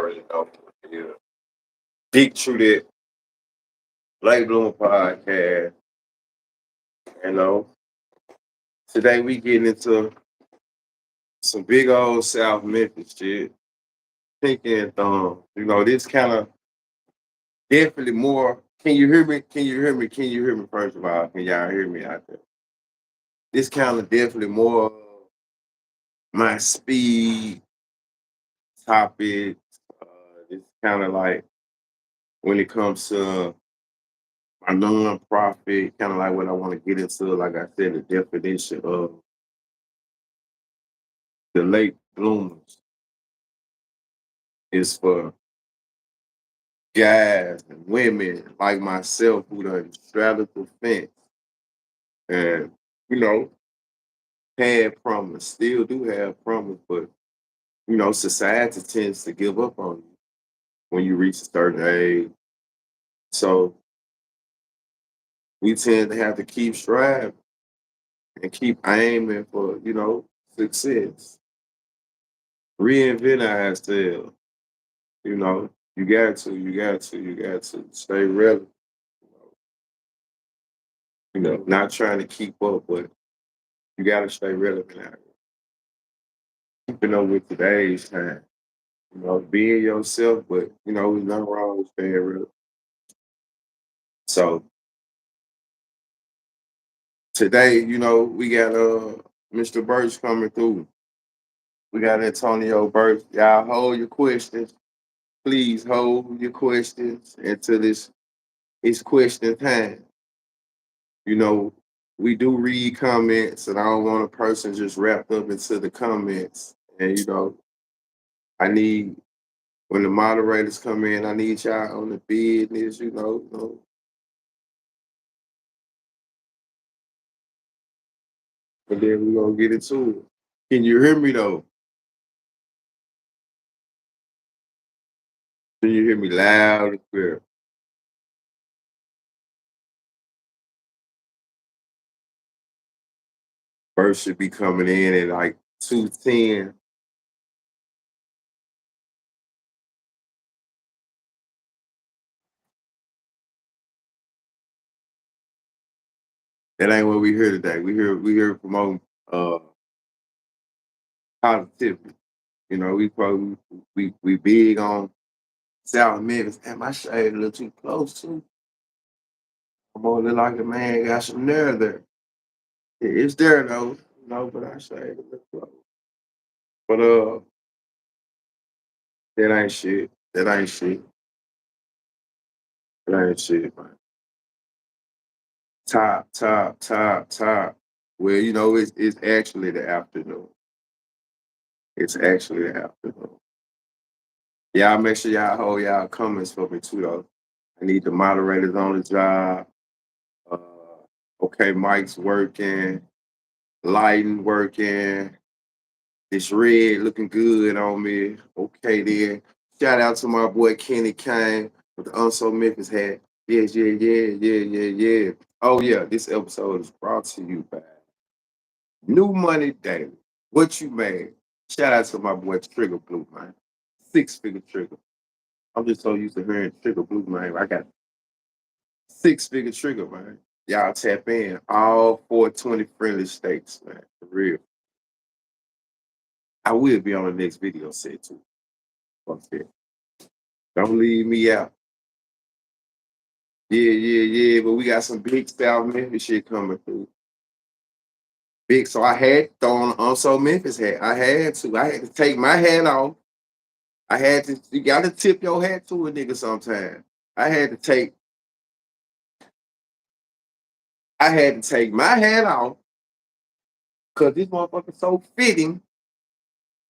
already know. Yeah. BigTruDat, Late Bloomer Podcast. You know, today we getting into some big old South Memphis shit. Pink and thumb. This kind of definitely more. Can you hear me? Can you hear me? Can you hear me? First of all, can y'all hear me out there? This kind of definitely more my speed topic. It's kind of like when it comes to my non-profit, kind of like what I want to get into. Like I said, the definition of the late bloomers is for guys and women like myself who done straddled the fence and, you know, had promise, still do have promise, but, society tends to give up on you when you reach a certain age. So we tend to have to keep striving and keep aiming for, success. Reinvent ourselves, you know. You got to stay relevant, not trying to keep up, but you gotta stay relevant out here. Keeping up with today's time. Being yourself, but there's nothing wrong with staying relevant. So today, we got Mr. Burks coming through. We got Antonio Burks. Y'all hold your questions. Please hold your questions until it's question time. You know, we do read comments, and I don't want a person just wrapped up into the comments. And I need when the moderators come in, I need y'all on the business. And then we're gonna get into it. Can you hear me though? Can you hear me loud and clear? First should be coming in at like 2:10. That ain't what we hear today. We hear promoting positivity. We big on South Memphis. Damn, my shade a little too close too. I'm only like the man got some nerve there. It's there though, but I shade a little close. But that ain't shit. That ain't shit. That ain't shit, man. Top. Well, it's actually the afternoon. It's actually the afternoon. Y'all make sure y'all hold y'all comments for me too though. I need the moderators on the job. Uh, okay, Mike's working, lighting working. This red looking good on me. Okay, then. Shout out to my boy Kenny Kane with the Unso Memphis hat. Yes, yeah. Oh yeah, this episode is brought to you by New Money Daily. What you made? Shout out to my boy Trigger Blue, man. Six-figure trigger. I'm just so used to hearing Trigger Blue, man. I got six-figure trigger, man. Y'all tap in. All 420 friendly states, man. For real. I will be on the next video set too. Fuck that. Don't leave me out. Yeah. But we got some big South Memphis shit coming through. Big. So I had to throw on the Unso Memphis hat. I had to. I had to take my hat off. I had to. You got to tip your hat to a nigga sometime. I had to take. I had to take my hat off because this motherfucker so fitting,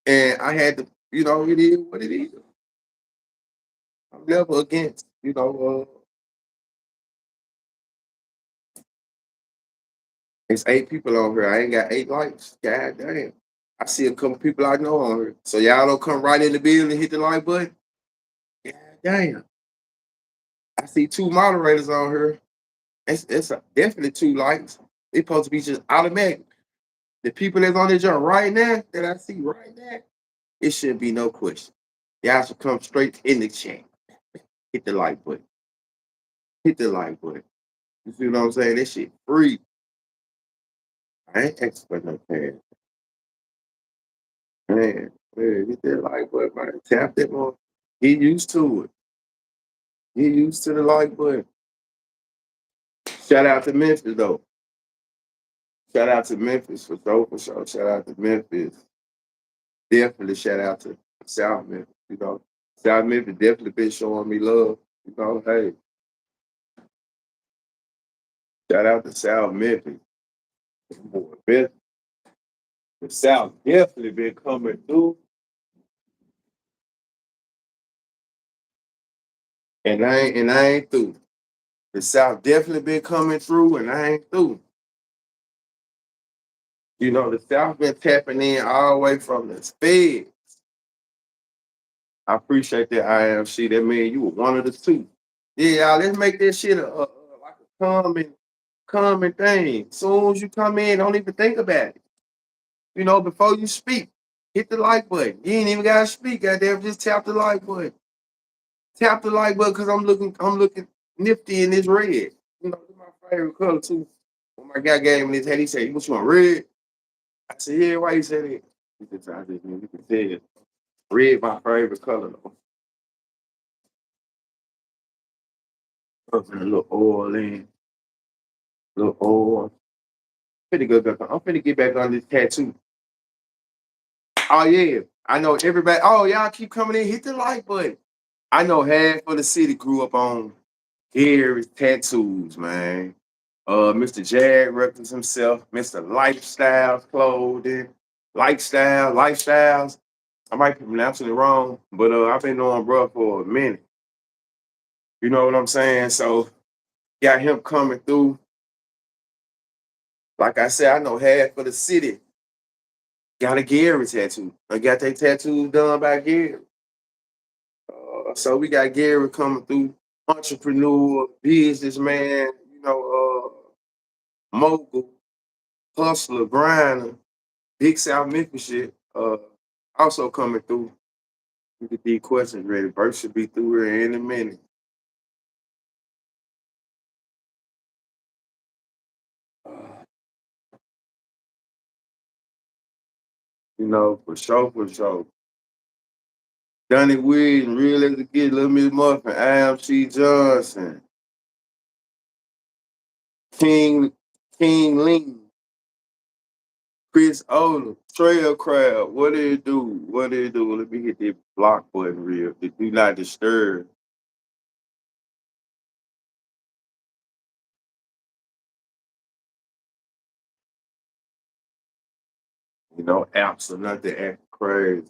and I had to. It is what it is. I'm never against. It's 8 people on here. I ain't got 8 likes. God damn. I see a couple people I know on here. So y'all don't come right in the building and hit the like button. God damn. I see 2 moderators on here. It's definitely 2 likes. It's supposed to be just automatic. The people that's on this joint right now, that I see right now, it shouldn't be no question. Y'all should come straight in the chat. Hit the like button. Hit the like button. You see what I'm saying? This shit free. I ain't asking for no cash. Man, hit that like button, man. Tap that on. Get used to it. Get used to the like button. Shout out to Memphis though. Shout out to Memphis for sure, for sure. Shout out to Memphis. Definitely shout out to South Memphis. South Memphis definitely been showing me love. Hey, shout out to South Memphis. Boy, the South definitely been coming through, and I ain't through. The South definitely been coming through, and I ain't through. The South been tapping in all the way from the sped. I appreciate that IMC. That mean you were one of the two. Yeah, y'all, let's make this shit like a common thing. Soon as you come in, don't even think about it. Before you speak, hit the like button. You ain't even gotta speak, goddamn, just tap the like button. Tap the like button because I'm looking nifty in this red. It's my favorite color too. When my guy gave me this hat, he said, "What you want, red?" I said, "Yeah, why you say that?" He said, "You can tell red my favorite color though." Put a little oil in, little oil. Finna go back. I'm finna get back on this tattoo. Oh yeah, I know everybody. Oh y'all keep coming in. Hit the like button. I know half of the city grew up on Gary's tattoos, man. Mr. Jag records himself, Mr. Lifestyles Clothing, Lifestyles. I might be pronouncing it wrong, but I've been knowing bro for a minute. You know what I'm saying? So got him coming through. Like I said, I know half of the city got a Gary tattoo. I got their tattoos done by Gary. So we got Gary coming through, entrepreneur, businessman, mogul, hustler, grinder, big South Memphis shit. Also coming through. We get these questions ready. Bert should be through here in a minute. Uh, for sure, for sure. Donnie Williams, real as it get, Little Miss Muffin, IMC Johnson, King King Lean, Chris Ola, Trail Crowd. What did it do? What did it do? Let me hit that block button real. Do not disturb. Apps are not to act crazy.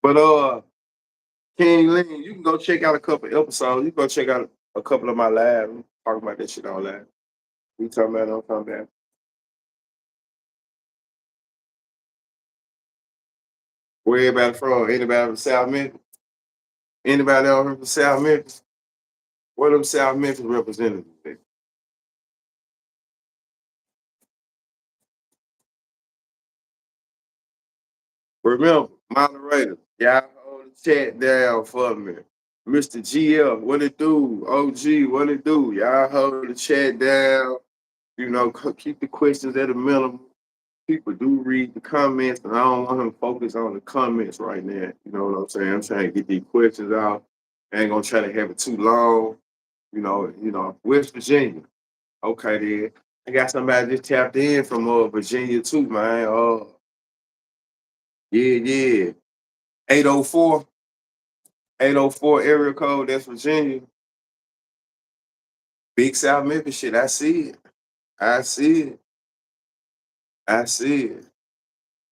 But King Lean, you can go check out a couple episodes. You can go check out a couple of my lives. We talk about that shit all that. We talking about it, I'm talking about. Where everybody from? Anybody from South Memphis? Anybody out here from South Memphis? Where them South Memphis representatives at? Remember, moderator, y'all hold the chat down for me. Mr. GL, what it do? OG, what it do? Y'all hold the chat down. Keep the questions at a minimum. People do read the comments, and I don't want him to focus on the comments right now. You know what I'm saying? I'm trying to get these questions out. I ain't gonna try to have it too long. West Virginia. Okay, then. I got somebody just tapped in from Virginia too, man. Yeah. 804, 804 area code, that's Virginia. Big South Memphis shit. I see it. I see it. I see it.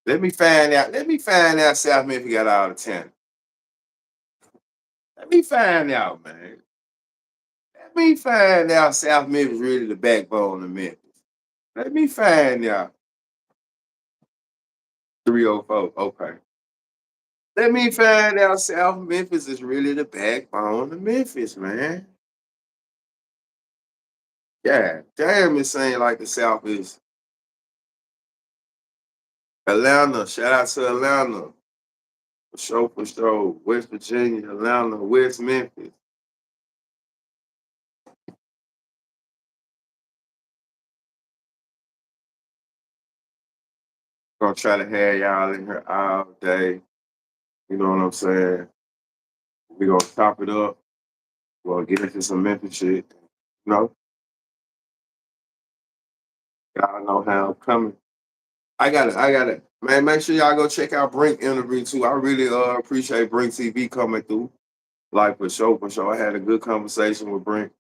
Let me find out. Let me find out South Memphis got all the talent. Let me find out, man. Let me find out South Memphis really the backbone of Memphis. Let me find out. 304. Okay. Let me find out South Memphis is really the backbone of Memphis, man. Yeah, damn, it seems like the South is Atlanta, shout out to Atlanta. For sure, for sure. West Virginia, Atlanta, West Memphis. Gonna try to have y'all in here all day. You know what I'm saying? We gonna top it up. We're gonna get into some Memphis shit. You know, y'all know how I'm coming. I got it. Man, make sure y'all go check out Brink interview too. I really appreciate Brink TV coming through. Like for sure, for sure. I had a good conversation with Brink.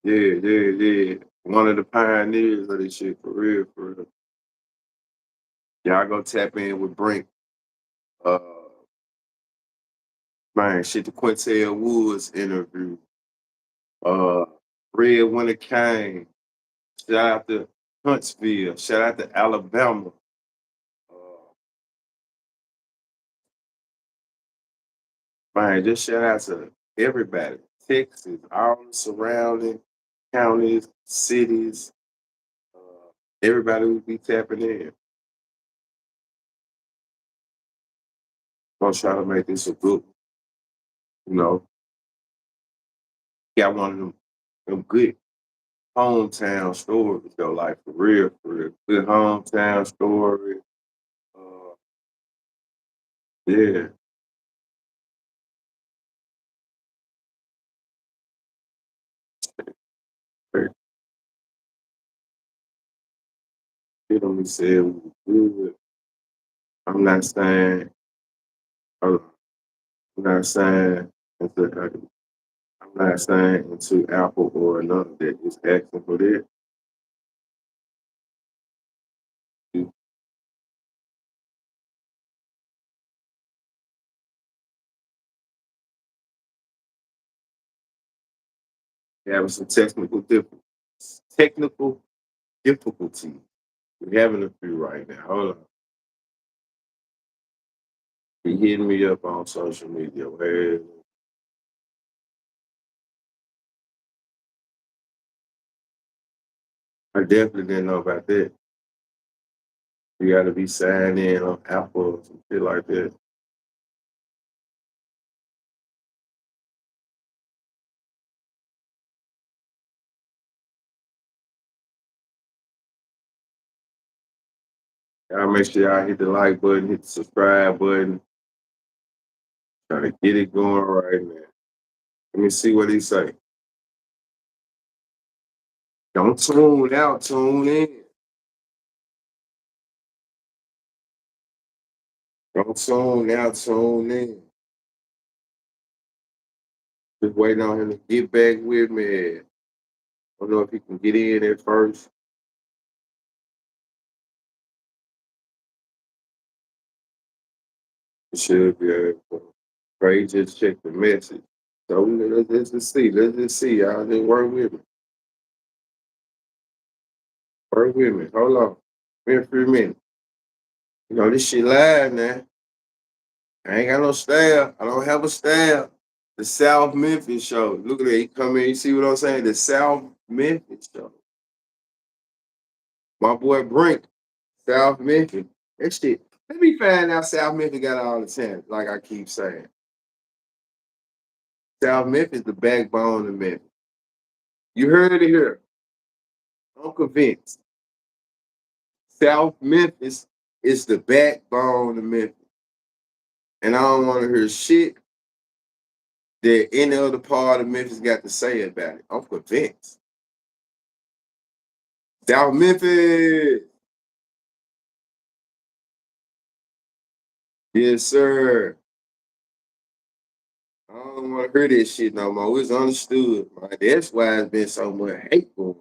Yeah, yeah, yeah. One of the pioneers of this shit, for real, for real. Y'all go tap in with Brink. Uh man, shit, the Quintel Woods interview. Uh Red Winter Kane. Shout out to Huntsville. Shout out to Alabama. Uh, man, just shout out to everybody. Texas, all the surrounding counties, cities, everybody will be tapping in. Gonna try to make this a good, you know, got one of them good hometown stories though, like for real, for real. Good hometown story. Uh, yeah. He only said we was good. I'm not saying, I'm not saying, I'm not saying into Apple or another that is asking for that. You having some technical difficulties. We're having a few right now. Hold on. Be hitting me up on social media. Where I definitely didn't know about that. You got to be signed in on Apple or some shit like that. Y'all make sure y'all hit the like button, hit the subscribe button. Try to get it going right now. Let me see what he say. Don't tune out, tune in. Don't tune out, tune in. Just waiting on him to get back with me. I don't know if he can get in at first. He should be able to. Pray just check the message. So let's just see. Let's just see. Y'all just work with me. Work with me. Hold on. Wait a few minutes. You know, this shit live now. I ain't got no staff. I don't have a staff. The South Memphis show. Look at that. He come in. You see what I'm saying? The South Memphis show. My boy Brink, South Memphis. That shit. Let me find out South Memphis got all the talent, like I keep saying. South Memphis, the backbone of Memphis. You heard it here. I'm convinced. South Memphis is the backbone of Memphis. And I don't want to hear shit that any other part of Memphis got to say about it. I'm convinced. South Memphis. Yes, sir. I don't want to hear this shit no more. It's understood. Man. That's why there's been so much hate going on.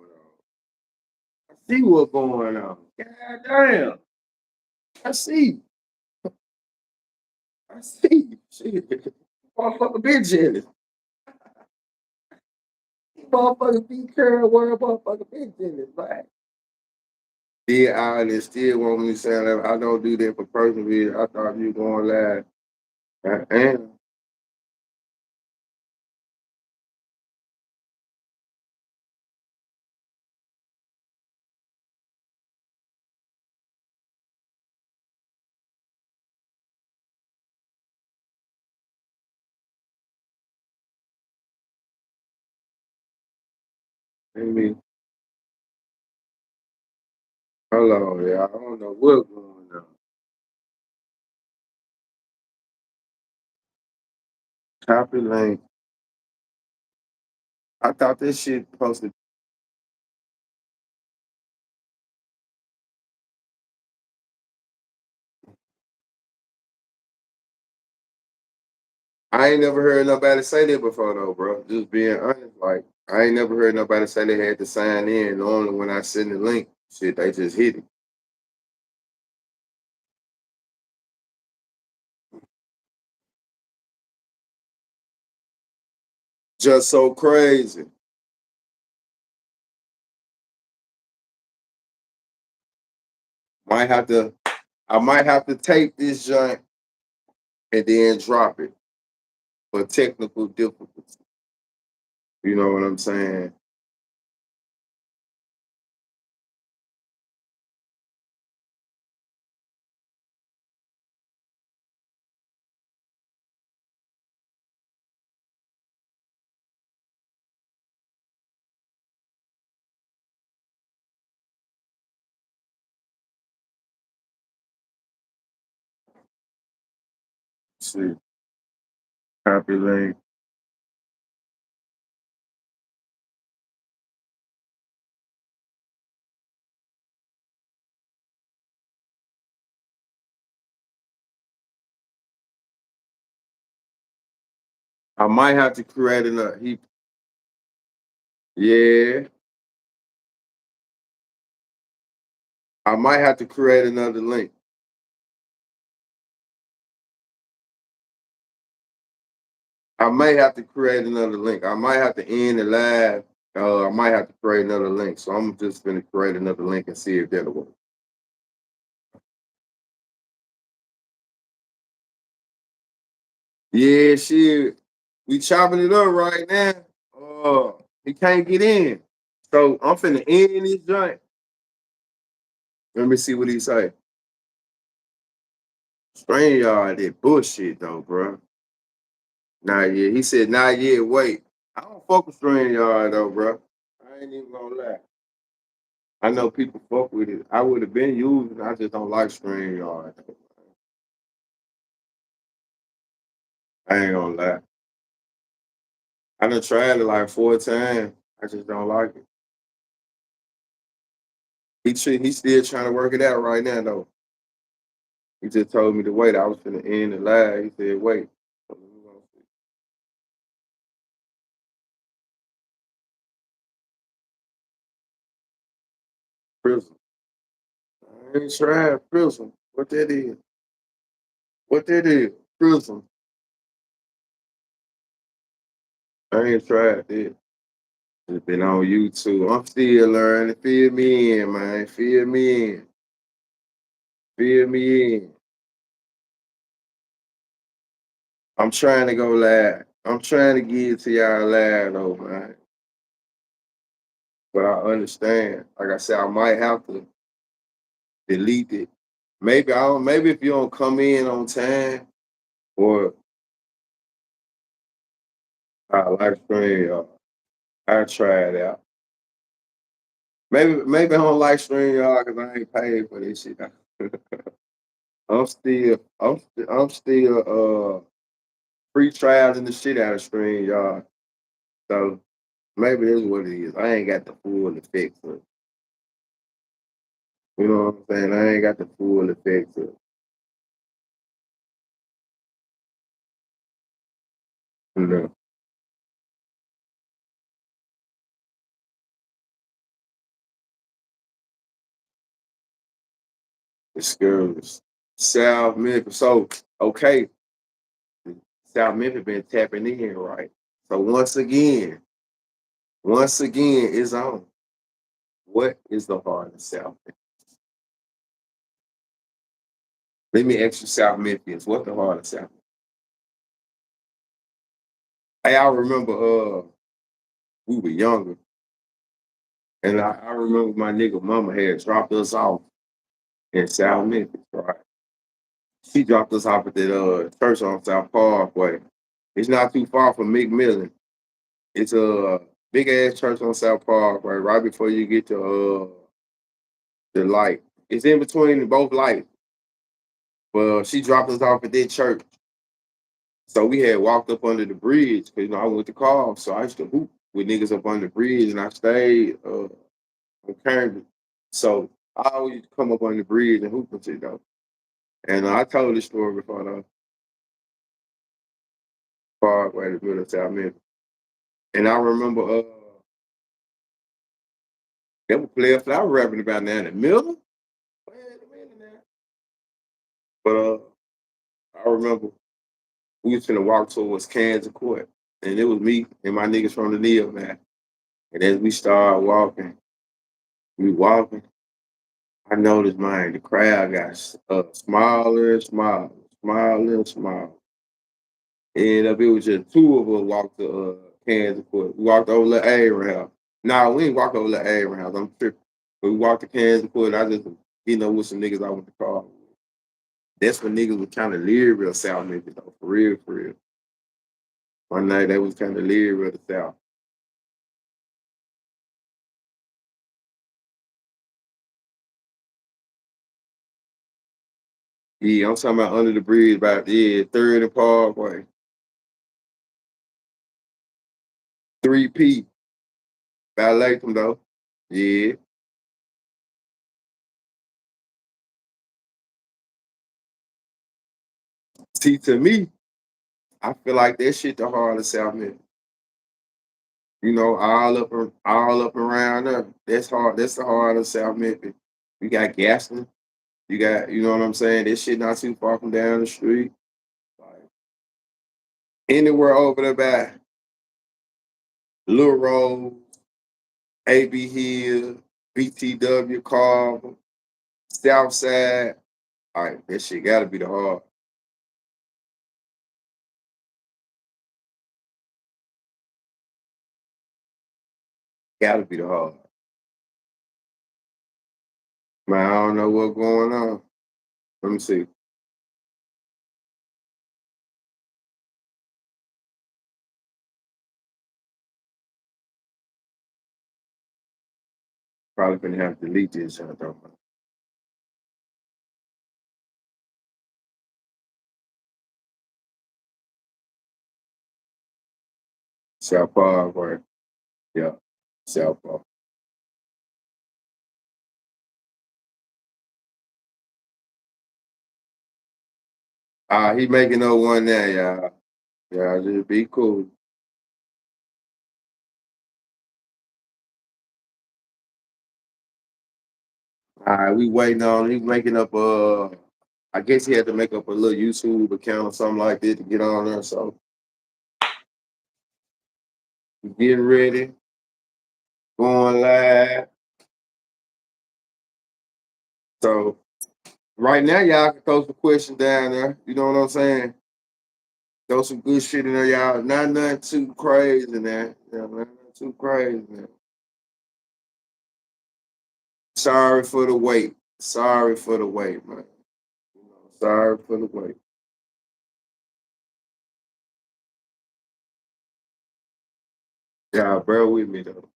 I see what's going on. God damn. I see. I see. Shit. Motherfucker been jealous. Motherfucker be current word motherfucker been jealous, man. Still out and still want me to sound like I don't do that for personal reasons. I thought you were going live. And Let me hold on, yeah. I don't know what's going on. Copy link. I thought this shit supposed to. I ain't never heard nobody say that before though, bro. Just being honest, like I ain't never heard nobody say they had to sign in. Normally when I send the link, shit, they just hit it. Just so crazy. Might have to I might have to take this joint and then drop it for technical difficulty. You know what I'm saying? See, copy link. I might have to create another. Yeah, I might have to create another link. I may have to create another link. I might have to end the live. I might have to create another link. So I'm just gonna create another link and see if that'll work. Yeah, shit. We chopping it up right now. He can't get in. So I'm finna end this joint. Let me see what he say. StreamYard that bullshit though, bro. Not yet. He said not yet. Wait. I don't fuck with StreamYard though, bro. I ain't even gonna lie. I know people fuck with it. I would have been using. I just don't like StreamYard. I ain't gonna lie. I done tried it like 4 times. I just don't like it. He's still trying to work it out right now though. He just told me to wait. I was finna end the live. He said wait. So we gonna see. Prism. I ain't tried Prism. What that is? What that is? Prism. I ain't tried that. Just been on YouTube. I'm still learning. Fill me in, man. Fill me in. Fill me in. I'm trying to go live. I'm trying to get to y'all live though, man. But I understand. Like I said, I might have to delete it. Maybe I don't. Maybe if you don't come in on time, or I live stream, y'all. I try it out. Maybe I don't like stream y'all because I ain't paid for this shit. I'm still free trialing the shit out of stream y'all. So maybe that's what it is. I ain't got the full effects of it. You know what I'm saying? I ain't got the full effects of it. You know, the skills. South Memphis. So okay, South Memphis been tapping in, right? So once again, it's on. What is the heart of South Memphis? Let me ask you, South Memphis, what the heart of South Memphis? Hey, I remember we were younger, and I remember my nigga mama had dropped us off in South Memphis, right? She dropped us off at that church on South Parkway. It's not too far from McMillan. It's big ass church on South Park, right before you get to the light. It's in between both lights. Well, she dropped us off at that church. So we had walked up under the bridge because I went to call. So I used to hoop with niggas up on the bridge and I stayed on Camden. So I always used to come up on the bridge and hoop and shit though. And I told this story before the Parkway to build us out Memphis. And I remember there were players that I was rapping about now in the middle. Wait a minute now. But I remember we was finna walk towards Kansas Court. And it was me and my niggas from the Neo, man. And as we started walking, we walking. I noticed, man, the crowd got smaller and smaller, smaller and smaller. And it was just two of us walked to Kansas Court. We walked over the Aaron house. No, we ain't walk over the Aaron house. I'm tripping. But we walked to Kansas Court. I just, with some niggas I went to call. That's when niggas was kind of leery of South Memphis, though, for real, for real. One night they was kind of leery of the South. Yeah, I'm talking about under the bridge, about 3rd and Parkway. 3P. About Latham, though. Yeah. See, to me, I feel like that shit the heart of South Memphis. All up around there. That's hard. That's the heart of South Memphis. You got Gaston. You got, you know what I'm saying? This shit not too far from down the street. Like anywhere over there by Little Rose, AB Hill, BTW, Carver, Southside. All right, that shit gotta be the heart. Gotta be the heart. Man, I don't know what's going on. Let me see. Probably gonna have to delete this. I don't know. South Park, right? Yeah, South Park. He making no one there, y'all. Yeah, just be cool. We waiting on. He's making up. I guess he had to make up a little YouTube account or something like that to get on there. So he's getting ready, going live. So right now, y'all can throw some questions down there. You know what I'm saying? Throw some good shit in there, y'all. Not nothing too crazy in there. Yeah, not nothing too crazy. Man. Sorry for the wait. Sorry for the wait, man. Sorry for the wait. Y'all bear with me though.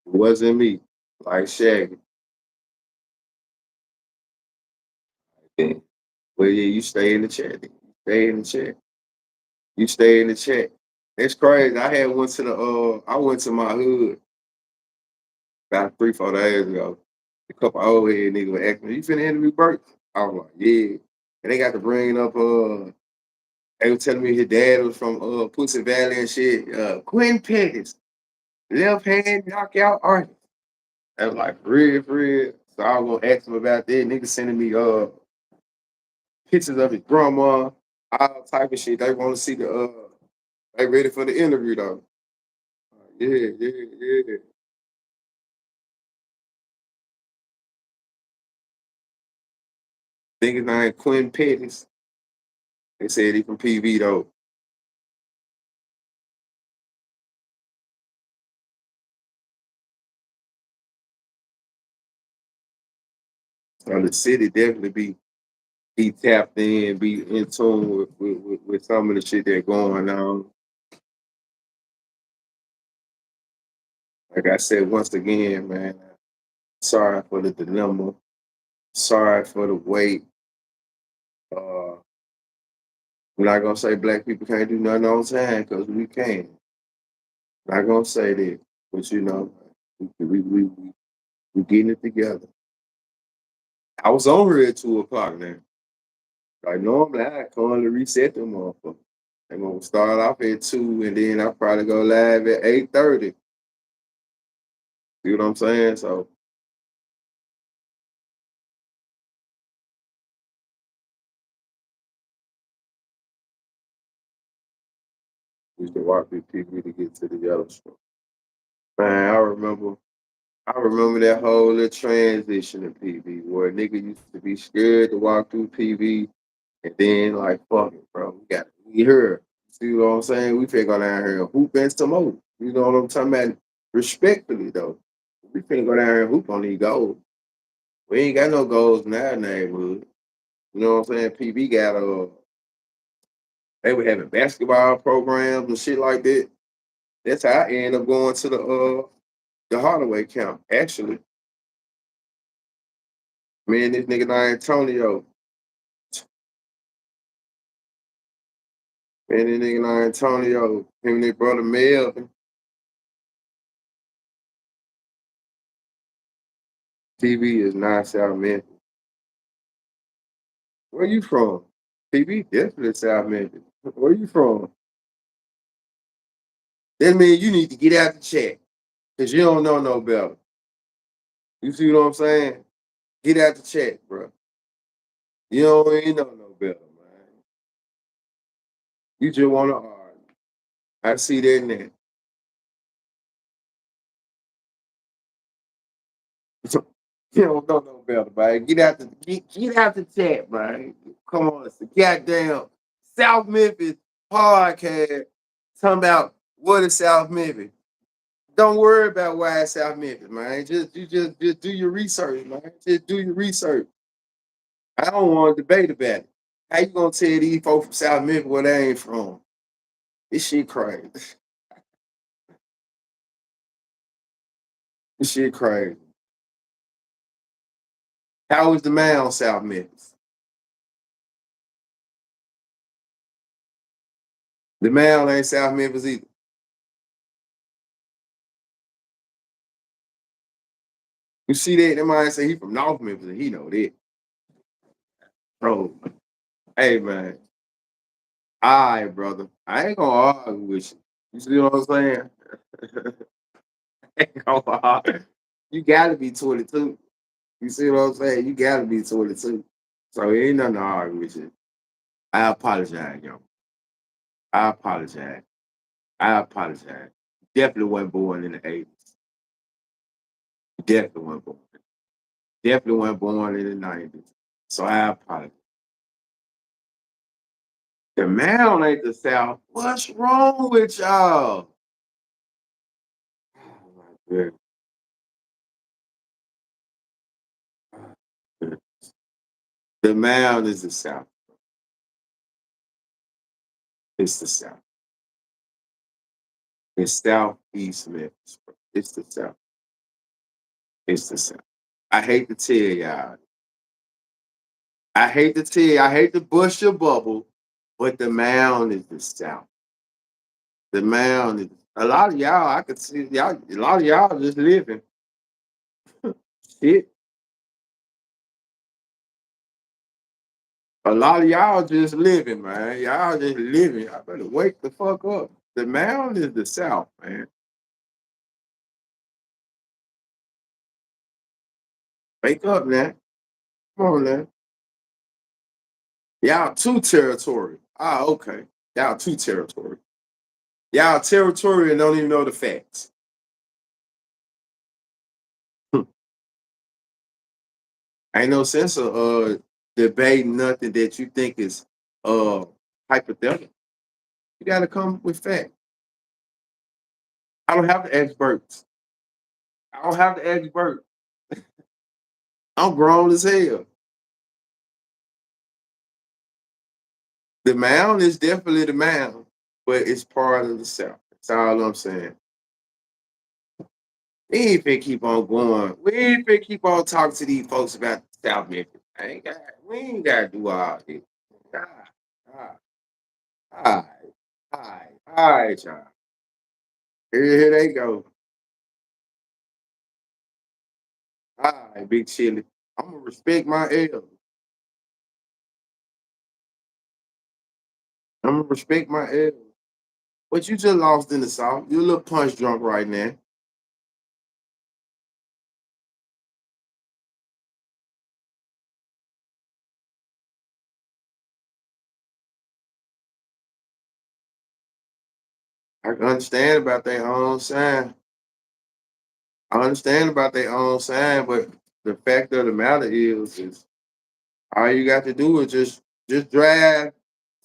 It wasn't me. Like Shaggy. Yeah. Well, yeah, you stay in the chat. Stay in the chat. You stay in the chat. It's crazy. I went to my hood about 3, 4 days ago. A couple old head niggas were asking me, you finna interview Burks? I was like, yeah. And they got to bring up they were telling me his dad was from Pussy Valley and shit. Quinn Pettis, left hand knockout artist. I was like, for real. So I was gonna ask him about that. Niggas sending me pictures of his grandma, all type of shit. They want to see they ready for the interview though. Yeah, yeah, yeah. Niggas named Quinn Pettis. They said he from PV though. So the city definitely be tapped in, be in tune with some of the shit that going on. Like I said, once again, man, sorry for the dilemma. Sorry for the wait. Uh, I'm not gonna say black people can't do nothing on time because we can. Not gonna say that, but we getting it together. I was on here at 2 o'clock now. Like normally I come to reset them motherfuckers. I'm gonna start off at 2 and then I'll probably go live at 8:30. See what I'm saying? So we used to walk through TV to get to the yellow store. Man, I remember that whole little transition in PV where a nigga used to be scared to walk through PV and then like fuck it, bro. We here. See what I'm saying? We finna go down here and hoop and some more. You know what I'm talking about? Respectfully though. We finna go down here and hoop on these goals. We ain't got no goals in our neighborhood. You know what I'm saying? PB got they were having basketball programs and shit like that. That's how I ended up going to the Hardaway camp. Actually, me and this nigga named Antonio, me and this nigga named Antonio, him and his brother Melvin, PB is not South Memphis. Where you from? PB definitely South Memphis. Where you from? That means you need to get out the chat. Cause you don't know no better. You see what I'm saying? Get out the chat, bro. You don't even know no better, man. You just want to argue. I see that now. You don't know no better, man. Get out the chat, man. Come on, it's the goddamn South Memphis podcast. Talking about what is South Memphis. Don't worry about why it's South Memphis, man. Just do your research, man. Just do your research. I don't want to debate about it. How you gonna tell these folks from South Memphis where they ain't from? This shit crazy. This shit crazy. How is the man on South Memphis? The man ain't South Memphis either. You see that? That might say he from North Memphis and he know that. Bro, hey man. All right, brother. I ain't gonna argue with you. You see what I'm saying? I ain't gonna argue. You gotta be 22. You see what I'm saying? You gotta be 22. So it ain't nothing to argue with you. I apologize, yo. I apologize. I apologize. Definitely wasn't born in the 80s. Definitely wasn't born. Definitely wasn't born in the 90s. So I apologize. The man ain't the South. What's wrong with y'all? Oh my goodness. The mound is the South. It's the South. It's Southeast Memphis. It's the South. It's the South. I hate to tell y'all. I hate to tell you. I hate to bust your bubble, but the mound is the South. The mound is a lot of y'all. I could see y'all. A lot of y'all just living. Shit. A lot of y'all just living, man. Y'all just living. I better wake the fuck up. The mound is the South, man. Wake up now. Come on now. Y'all too territorial. Ah, okay. Y'all too territorial. Y'all territorial and don't even know the facts. Ain't no sense of debating nothing that you think is uh hypothetical. You gotta come with facts. I don't have the experts. I don't have the expert. I'm grown as hell. The mound is definitely the mound, but it's part of the South. That's all I'm saying. We ain't finna keep on going. We ain't finna keep on talking to these folks about South Memphis. We ain't gotta do all this. Ah, ah, all right, all right, y'all. Here they go. All right, big chili. I'm gonna respect my L. I'm gonna respect my L. But you just lost in the South. You a little punch drunk right now. I can understand about their own sign. I understand about their own sign, but the fact of the matter is all you got to do is just drive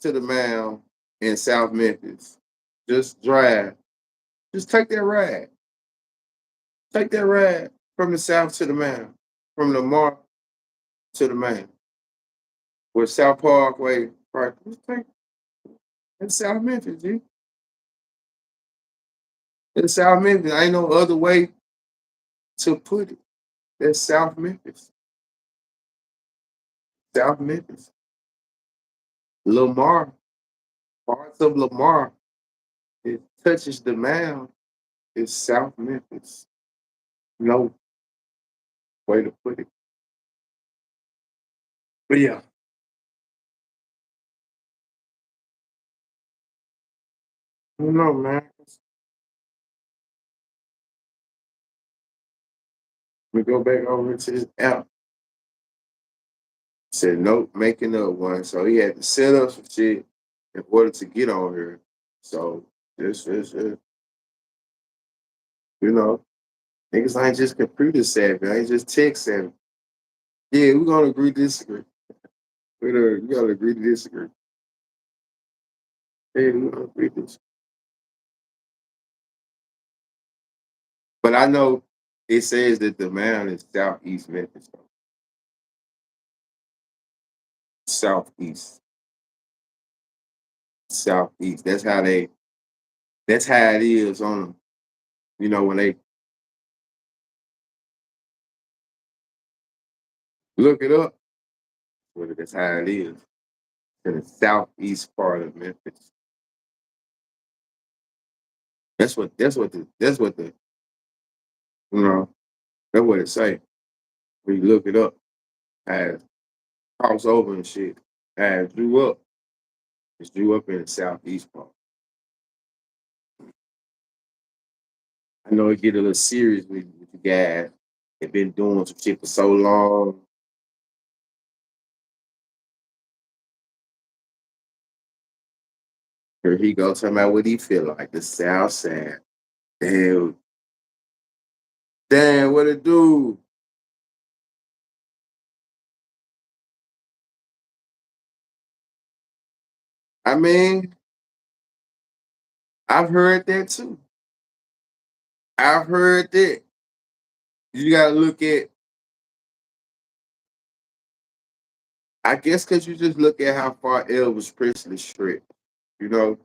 to the mound in South Memphis. Just drive. Just take that ride. Take that ride from the south to the mound, from Lamar to the mound. With South Parkway, right? Just take it's South Memphis, G. It's South Memphis. Ain't no other way to put it. That's South Memphis. South Memphis. Lamar, parts of Lamar, it touches the mound. It's South Memphis. No way to put it. But yeah, I don't know, man. We go back over to his app. Said nope, making up one. So he had to set up some shit in order to get on here. So this is you know, niggas ain't just computer savvy, I ain't just tech savvy. Yeah, we're gonna agree to disagree. We gotta agree to disagree. Yeah, we're gonna agree to disagree. But I know it says that the mound is southeast Memphis. Southeast. Southeast. That's how it is on them. You know, when they look it up, well, that's how it is. In the southeast part of Memphis. That's what the you know, that's what it say. When you look it up, as crossover and shit. As drew up. It's drew up in the southeast part. I know it get a little serious with you guys. They've been doing some shit for so long. Here he go talking about what he feel like, the South Side. Damn, damn, what it do? I mean, I've heard that too. I've heard that. You gotta look at, I guess because you just look at how far Elvis Presley stretched. You know,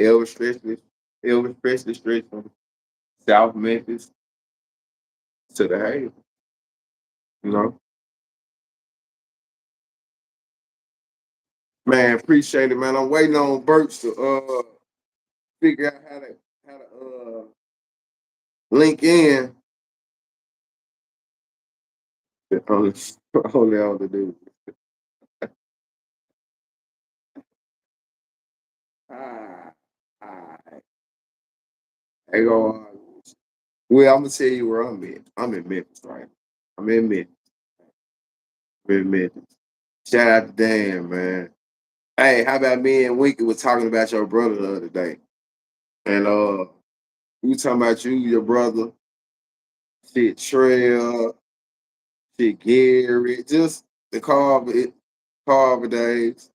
Elvis Presley, Elvis Presley stretched from South Memphis to the Haven. You know, man, appreciate it, man. I'm waiting on Burks to figure out how to link in. Only only on to do. Ah, ah, hey, go on. Well, I'm gonna tell you where I'm at. I'm in Memphis, right? I'm in Memphis. I'm in Memphis. Shout out to Dan, man. Hey, how about me and Winky was talking about your brother the other day? And we talking about you, your brother, shit, Trail, shit, Gary, just the Carver days.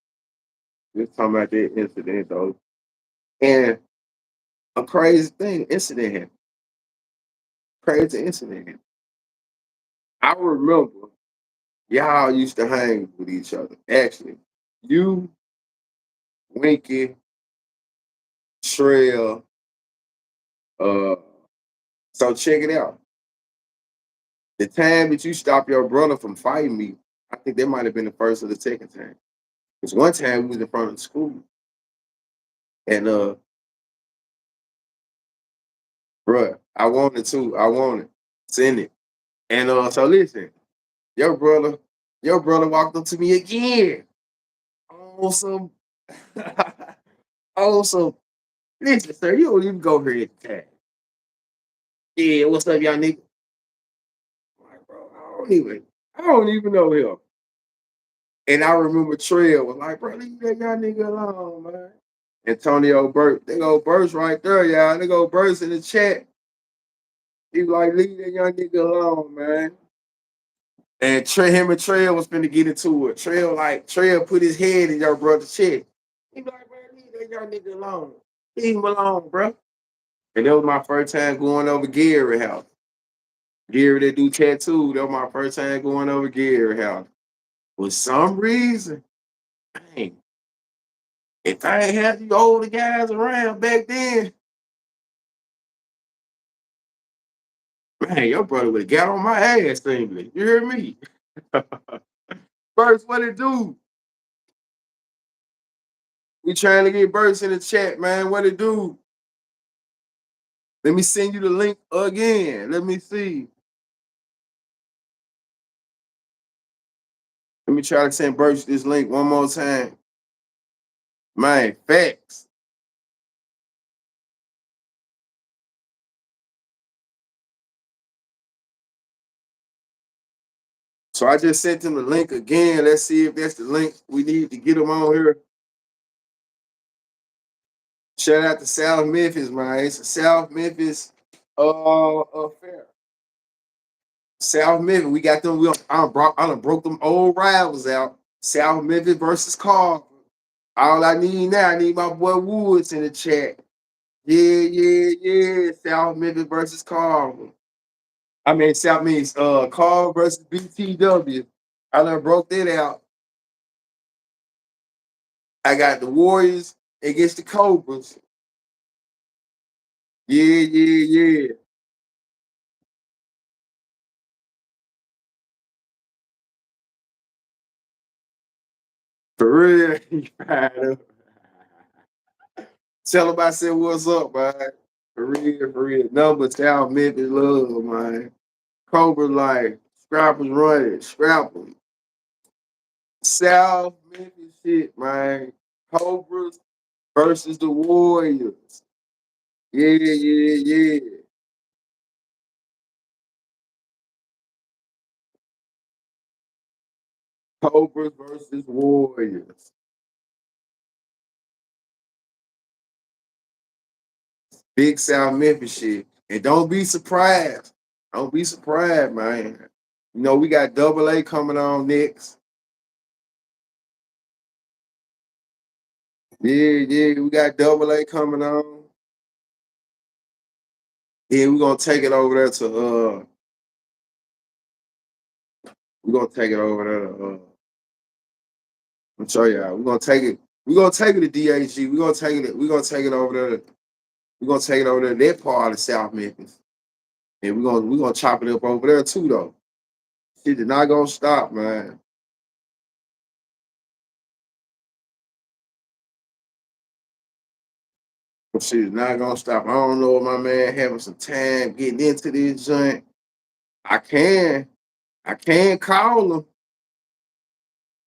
Just talking about that incident though. And a crazy incident happened. Crazy incident happened. I remember y'all used to hang with each other. Actually, you, Winky, Trail, uh, So check it out. The time that you stopped your brother from fighting me, I think that might have been the first or the second time. Because one time we was in front of the school, and bruh, I wanted, send it. And so listen, your brother, your brother walked up to me again. Oh, some, oh, some. Listen, sir, you don't even go here at the time. Yeah, what's up, y'all nigga? I'm like, bro, I don't even know him. And I remember Trail was like, bro, leave that young nigga alone, man. Antonio Burks, they go Burks right there, y'all. They go Burks in the chat. He was like, leave that young nigga alone, man. And him and Trail was finna get into it. Trail put his head in your brother's chest. He was like, bro, leave that young nigga alone. Leave him alone, bro. And that was my first time going over Gary's house. Gary that do tattoo. That was my first time going over Gary's house. For some reason, dang, if I ain't had these older guys around back then, man, your brother would have got on my ass, English. You hear me? First, what it do? We trying to get Burks in the chat, man. What it do? Let me send you the link again. Let me see. Let me try to send Burks this link one more time. Man, facts. So I just sent him the link again. Let's see if that's the link we need to get him on here. Shout out to South Memphis, man. It's a South Memphis affair. South Memphis, we got them. I done broke them old rivals out. South Memphis versus Carver. All I need now, I need my boy Woods in the chat. Yeah. South Memphis versus Carver. I mean, South means Carver versus BTW. I done broke that out. I got the Warriors against the Cobras. Yeah. For real. He fired up. Tell him I said what's up, man. For real. Number South Memphis love, man. Cobra life. Scrappers running. Scrappers. South Memphis shit, man. Cobras versus the Warriors. Yeah. Cobras versus Warriors. Big South Memphis shit. And don't be surprised. Don't be surprised, man. You know, we got double A coming on next. We got double A coming on. Yeah, we're gonna take it over there to we're gonna take it over there to I'm show y'all. We're gonna take it to DHG. We're gonna take it over there. We're gonna take it over there to that part of South Memphis. And we're gonna chop it up over there too though. Shit is not gonna stop, man. Shit is not gonna stop. I don't know if my man having some time getting into this joint. I can. I can call him.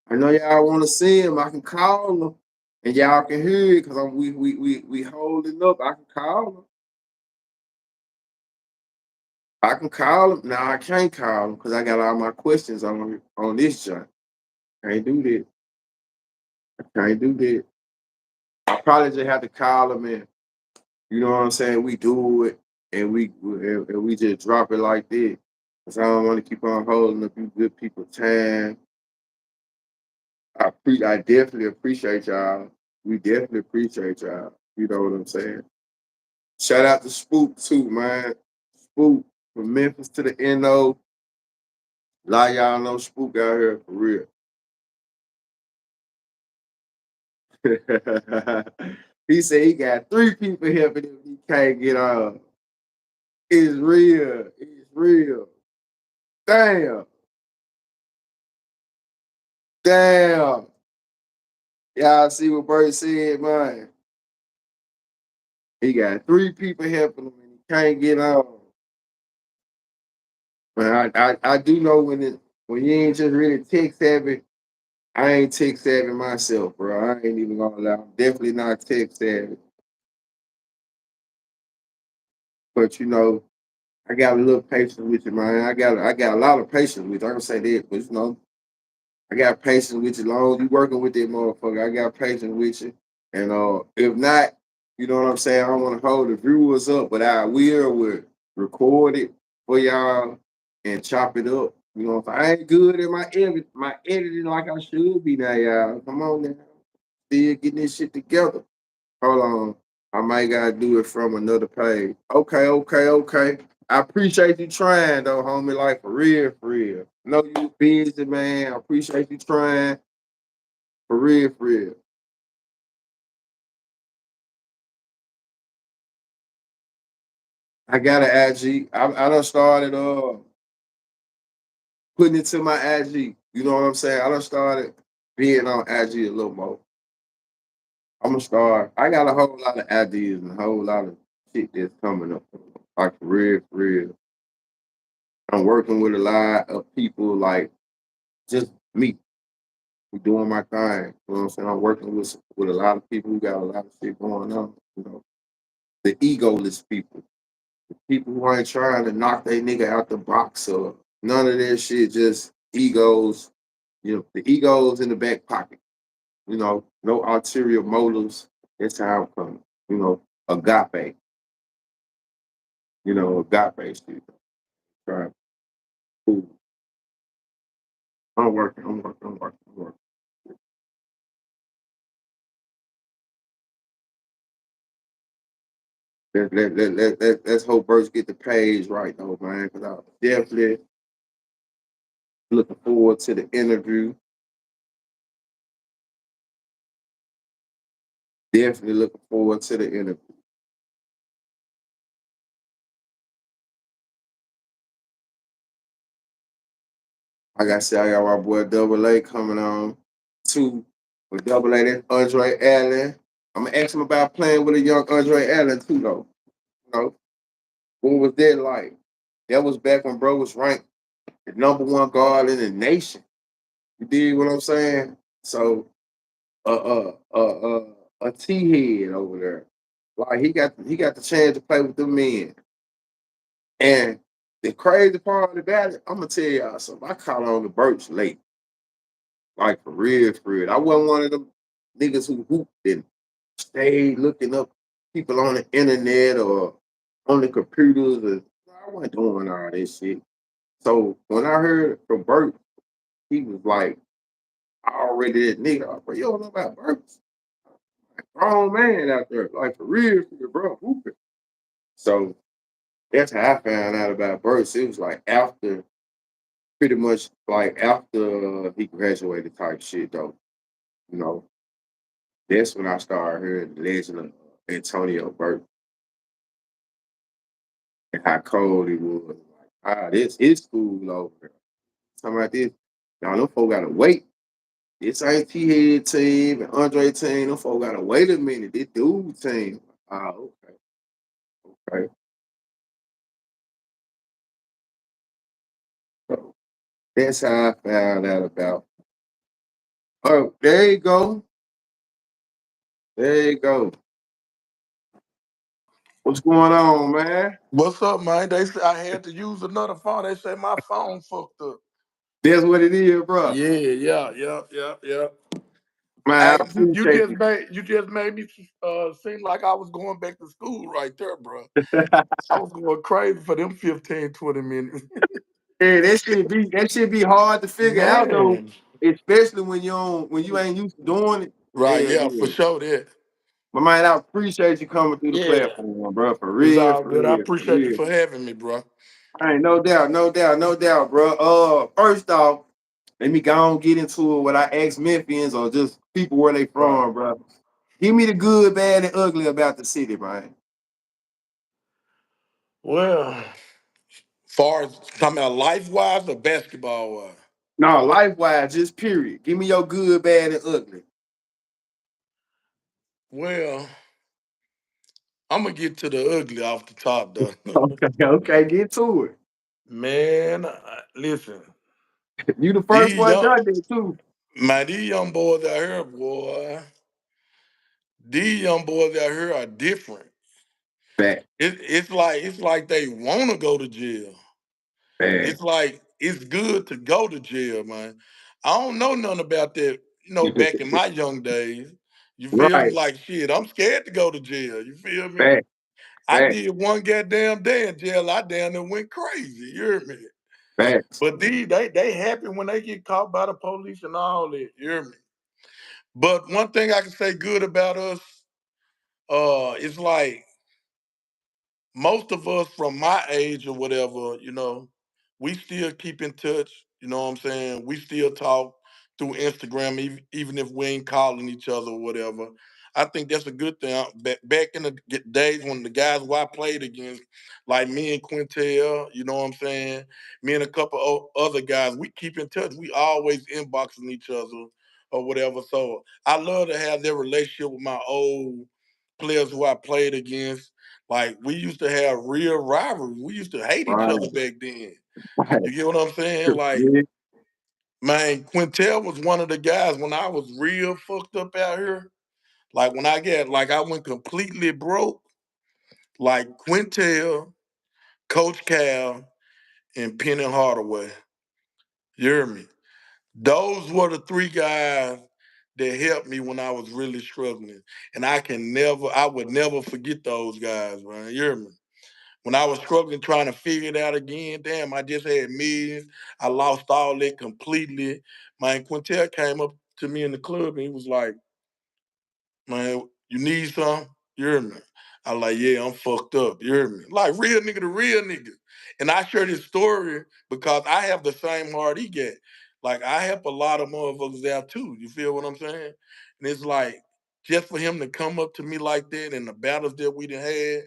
I know y'all want to see him. I can call him, and y'all can hear it because we holding up. I can call him. I can call him. Now I can't call him because I got all my questions on this joint. Can't do that. I can't do that. I probably just have to call him and you know what I'm saying. We do it and we just drop it like that. Cause I don't want to keep on holding up you good people time. I definitely appreciate y'all. We definitely appreciate y'all. You know what I'm saying. Shout out to Spook too, man. Spook from Memphis to the NO. A lot of y'all know Spook out here for real. He said he got 3 people helping him. He can't get on. It's real. It's real. Damn. Damn. Y'all see what Bert said, man? He got 3 people helping him and he can't get on. Man, I do know when you ain't just really tech savvy. I ain't tech savvy myself, bro. I ain't even gonna lie. I'm definitely not tech savvy. But I got a little patience with you, man. I got a lot of patience with you. I can say that, but I got patience with you. As long as you working with that motherfucker, I got patience with you. And if not, you know what I'm saying? I don't want to hold the viewers up, but I will record it for y'all and chop it up. If I ain't good at my editing like I should be now, y'all. Come on now. Still getting this shit together. Hold on. I might gotta do it from another page. Okay. I appreciate you trying though, homie. Like for real, for real. I know you busy, man. I appreciate you trying. For real, for real. I got an IG. I done started putting it to my IG. You know what I'm saying? I done started being on IG a little more. I'm gonna start. I got a whole lot of ideas and a whole lot of shit that's coming up. Like for real, for real. I'm working with a lot of people like just me. We doing my thing. You know what I'm saying? I'm working with a lot of people who got a lot of shit going on. The egoless people. People who ain't trying to knock their nigga out the box or none of that shit, just egos. The egos in the back pocket. No ulterior motives. That's how it comes. Agape. Agape shit. Right. Cool. I'm working. Let's hope Burks get the page right though, man. Because I'm definitely looking forward to the interview. Definitely looking forward to the interview. Like I said, I got my boy Double A coming on too. With Double A, that's Andre Allen. I'm gonna ask him about playing with a young Andre Allen too, though. What was that like? That was back when bro was ranked the #1 guard in the nation. You dig what I'm saying? So, a T head over there. Like he got the chance to play with the men. And the crazy part about it, I'm gonna tell y'all something. I caught on the Burks late. Like for real, for real. I wasn't one of them niggas who hooped and stayed looking up people on the internet or on the computers. I wasn't doing all this shit. So when I heard from Burt, he was like, already that nigga. I was like, you don't know about Burks? Grown man out there, like for real, bro, hooping. So that's how I found out about Burks. It was like pretty much like after he graduated type shit though. You know, that's when I started hearing the legend of Antonio Burks and how cold he was. Like, this is school over there. Something like this. Now, them folk gotta wait. This ain't T-Head team and Andre team. Them folk gotta wait a minute. This dude team. Okay, okay. So that's how I found out about. Oh, there you go. There you go. What's going on, man? What's up, man? They say I had to use another phone. They say my phone fucked up. That's what it is, bro. Yeah. Man, I Hey, you appreciate just made me seem like I was going back to school right there, bro. you. I was going crazy for them 15, 20 minutes. Yeah, that should be hard to figure out though, Man. especially when you ain't used to doing it. Right, Yeah, yeah, for yeah. sure that. But man, I appreciate you coming through the Yeah. platform, bro. For It's real, all for good. I real, for appreciate you real. for having me, bro. Ain't no doubt, no doubt, no doubt, bro. First off, let me go and get into it. What I ask Memphians or just people where they Right. from, bro. – Give me the good, bad, and ugly about the city, man. Well, far as talking about life wise or basketball wise. No, life wise, just period. Give me your good, bad, and ugly. Well, I'm gonna get to the ugly off the top though. Okay, okay, get to it. Man, listen, You the first these one young done it too. these young boys out here, boy, these young boys out here are different. Back, It's like they want to go to jail. bad. It's like it's good to go to jail, man. I don't know nothing about that. Back in my young days, you feel me? Right. Like shit, I'm scared to go to jail. You feel me? Back, I back, did one goddamn day in jail. I damn near went crazy. You hear me? backs. But these they happy when they get caught by the police and all that. You hear me? But one thing I can say good about us, it's like most of us from my age or whatever, we still keep in touch. You know what I'm saying? We still talk through Instagram, even if we ain't calling each other or whatever. I think that's a good thing. Back in the days when the guys who I played against, like me and Quintel, you know what I'm saying? Me and a couple of other guys, we keep in touch. We always inboxing each other or whatever. So I love to have that relationship with my old players who I played against. Like we used to have real rivalries. We used to hate each other Right. back then. Right. You get what I'm saying? Like, Yeah. man, Quintel was one of the guys when I was real fucked up out here. Like when I went completely broke. Like Quintel, Coach Cal, and Penny Hardaway. You hear me? Those were the three guys that helped me when I was really struggling. And I would never forget those guys, man. You hear me? When I was struggling trying to figure it out again, damn, I just had millions. I lost all that completely. Man, Quintel came up to me in the club and he was like, man, you need some? You hear me? I was like, yeah, I'm fucked up. You hear me? Like real nigga to real nigga. And I share this story because I have the same heart he get. Like I help a lot of motherfuckers out too. You feel what I'm saying? And it's like just for him to come up to me like that and the battles that we done had,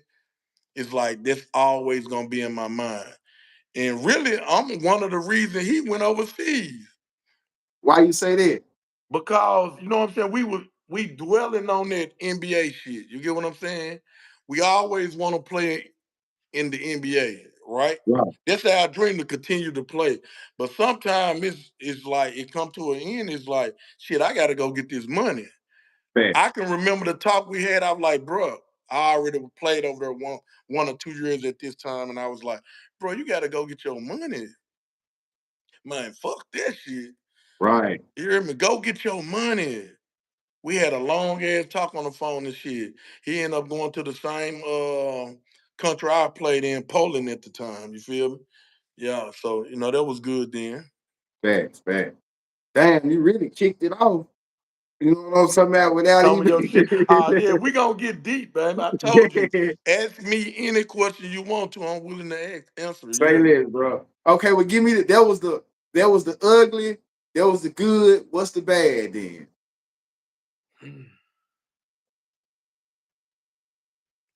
it's like that's always gonna be in my mind. And really, I'm one of the reasons he went overseas Why you say that? because you know what I'm saying. We dwelling on that NBA shit. You get what I'm saying? We always want to play in the NBA, right? Right. That's our dream to continue to play. But sometimes it's like it come to an end. It's like shit. I got to go get this money. Back. I can remember the talk we had. I was like, bro, I already played over there one or 2 years at this time, and I was like, bro, you got to go get your money, man. Fuck that shit. Right. You hear me? Go get your money. We had a long ass talk on the phone and shit. He ended up going to the same country I played in, Poland at the time. You feel me? Yeah. So that was good then. Backs. Back. Damn, you really kicked it off. You know what I'm talking about without Some of even. your shit. Yeah, we gonna get deep, man. I told you. Yeah. Ask me any question you want to. I'm willing to answer. You Say hear me? less, bro. Okay, well, give me the. That was the ugly. That was the good. What's the bad then?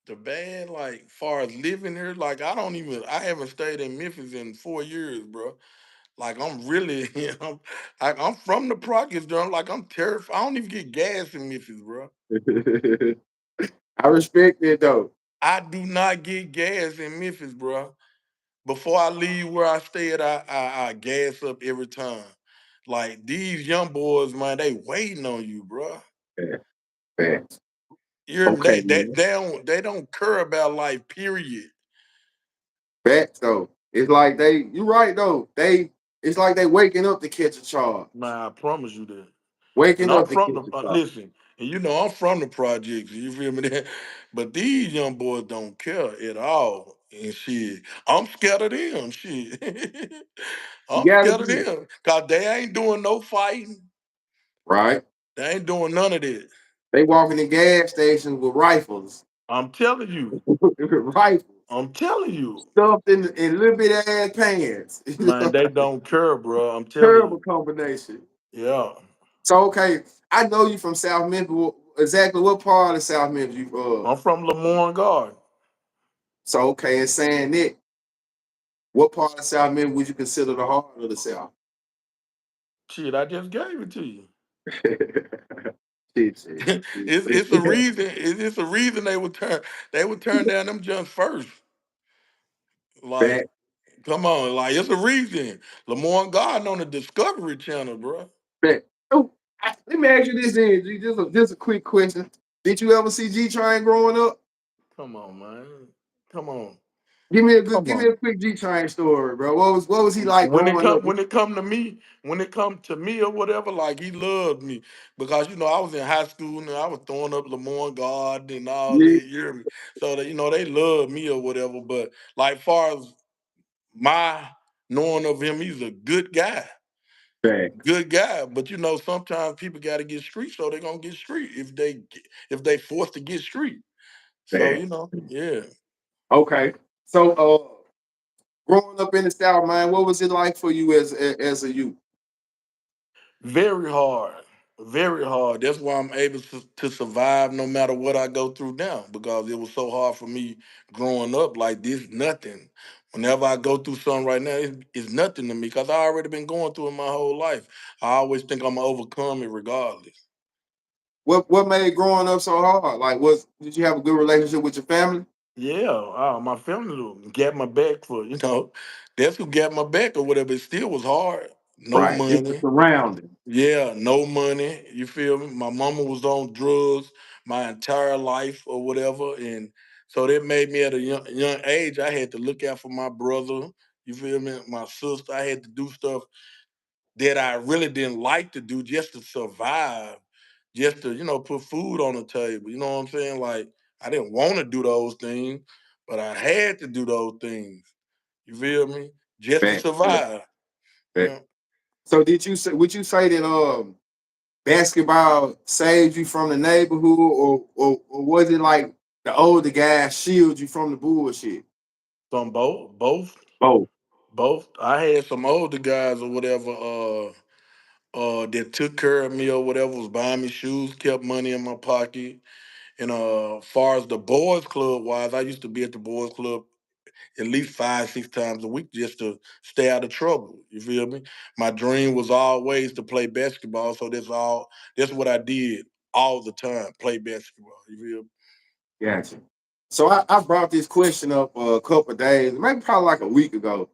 The bad, like, far as living here, like, I haven't stayed in Memphis in 4 years, bro. Like, I'm really, I'm from the projects, bro. Like, I'm terrified. I don't even get gas in Memphis, bro. I respect it though. I do not get gas in Memphis, bro. Before I leave where I stay at, I gas up every time. Like, these young boys, man, they waiting on you, bro. Bad. Bad. You hear me? Okay, They man. don't care about life, period. Facts though. It's like they. You right though. It's like they waking up to catch a charge. Man, I promise you that. And Waking I'm up to from catch the a charge. listen, and I'm from the projects. You feel me? But these young boys don't care at all. And shit, I'm scared of them. Shit, You I'm gotta scared of be them because they ain't doing no fighting. right. They ain't doing none of that. They walking in gas stations with rifles. I'm telling you. Rifles I'm telling you, stuffed in little bit ass pants. man. They don't care, bro. I'm telling Terrible you. combination. Yeah, So okay, I know you from South Memphis. Exactly what part of South Memphis you from? I'm from Lemoyne Garden. So okay, and saying that, what part of South Memphis would you consider the heart of the South? Shit, I just gave it to you. Shit, shit. It's a reason. It's a reason they would turn down them jumps first. Like, Back, come on, like it's a reason. Lamar Garden on the Discovery Channel, bro. back. Oh, let me ask you this, then, G. Just a quick question. Did you ever see G Train growing up? Come on, man. Come on. Come Give me a on. quick G Train story, bro. What was he like growing up? When it come to me or whatever, like he loved me because I was in high school and I was throwing up Lamar Garden and all Yeah, that. You hear me? So that they love me or whatever. But like far as my knowing of him, he's a good guy. facts, Good guy, but sometimes people got to get street, so they're gonna get street if they forced to get street. So facts. yeah. Okay, so growing up in the South, man, what was it like for you as a youth? Very hard. Very hard. That's why I'm able to survive no matter what I go through now because it was so hard for me growing up like this, nothing. Whenever I go through something right now, it's nothing to me because I already been going through it my whole life. I always think I'm gonna overcome it regardless. What made growing up so hard? Like, did you have a good relationship with your family? Yeah, my family got my back that's who got my back or whatever. It still was hard. No Right, it's the money. surrounding. Yeah, no money. You feel me? My mama was on drugs my entire life or whatever, and so that made me at a young age. I had to look out for my brother. You feel me? My sister. I had to do stuff that I really didn't like to do just to survive, just to put food on the table. You know what I'm saying? Like I didn't want to do those things, but I had to do those things. You feel me? Just to Facts, facts, survive. facts. Yeah. So would you say that basketball saved you from the neighborhood, or was it like the older guys shield you from the bullshit? Some both. Both. Both. I had some older guys or whatever, that took care of me or whatever, was buying me shoes, kept money in my pocket. And far as the boys club wise, I used to be at the boys club at least 5, 6 times a week just to stay out of trouble. You feel me? My dream was always to play basketball, so that's what I did all the time, play basketball. You feel me? Gotcha. So I brought this question up a couple of days, maybe probably like a week ago,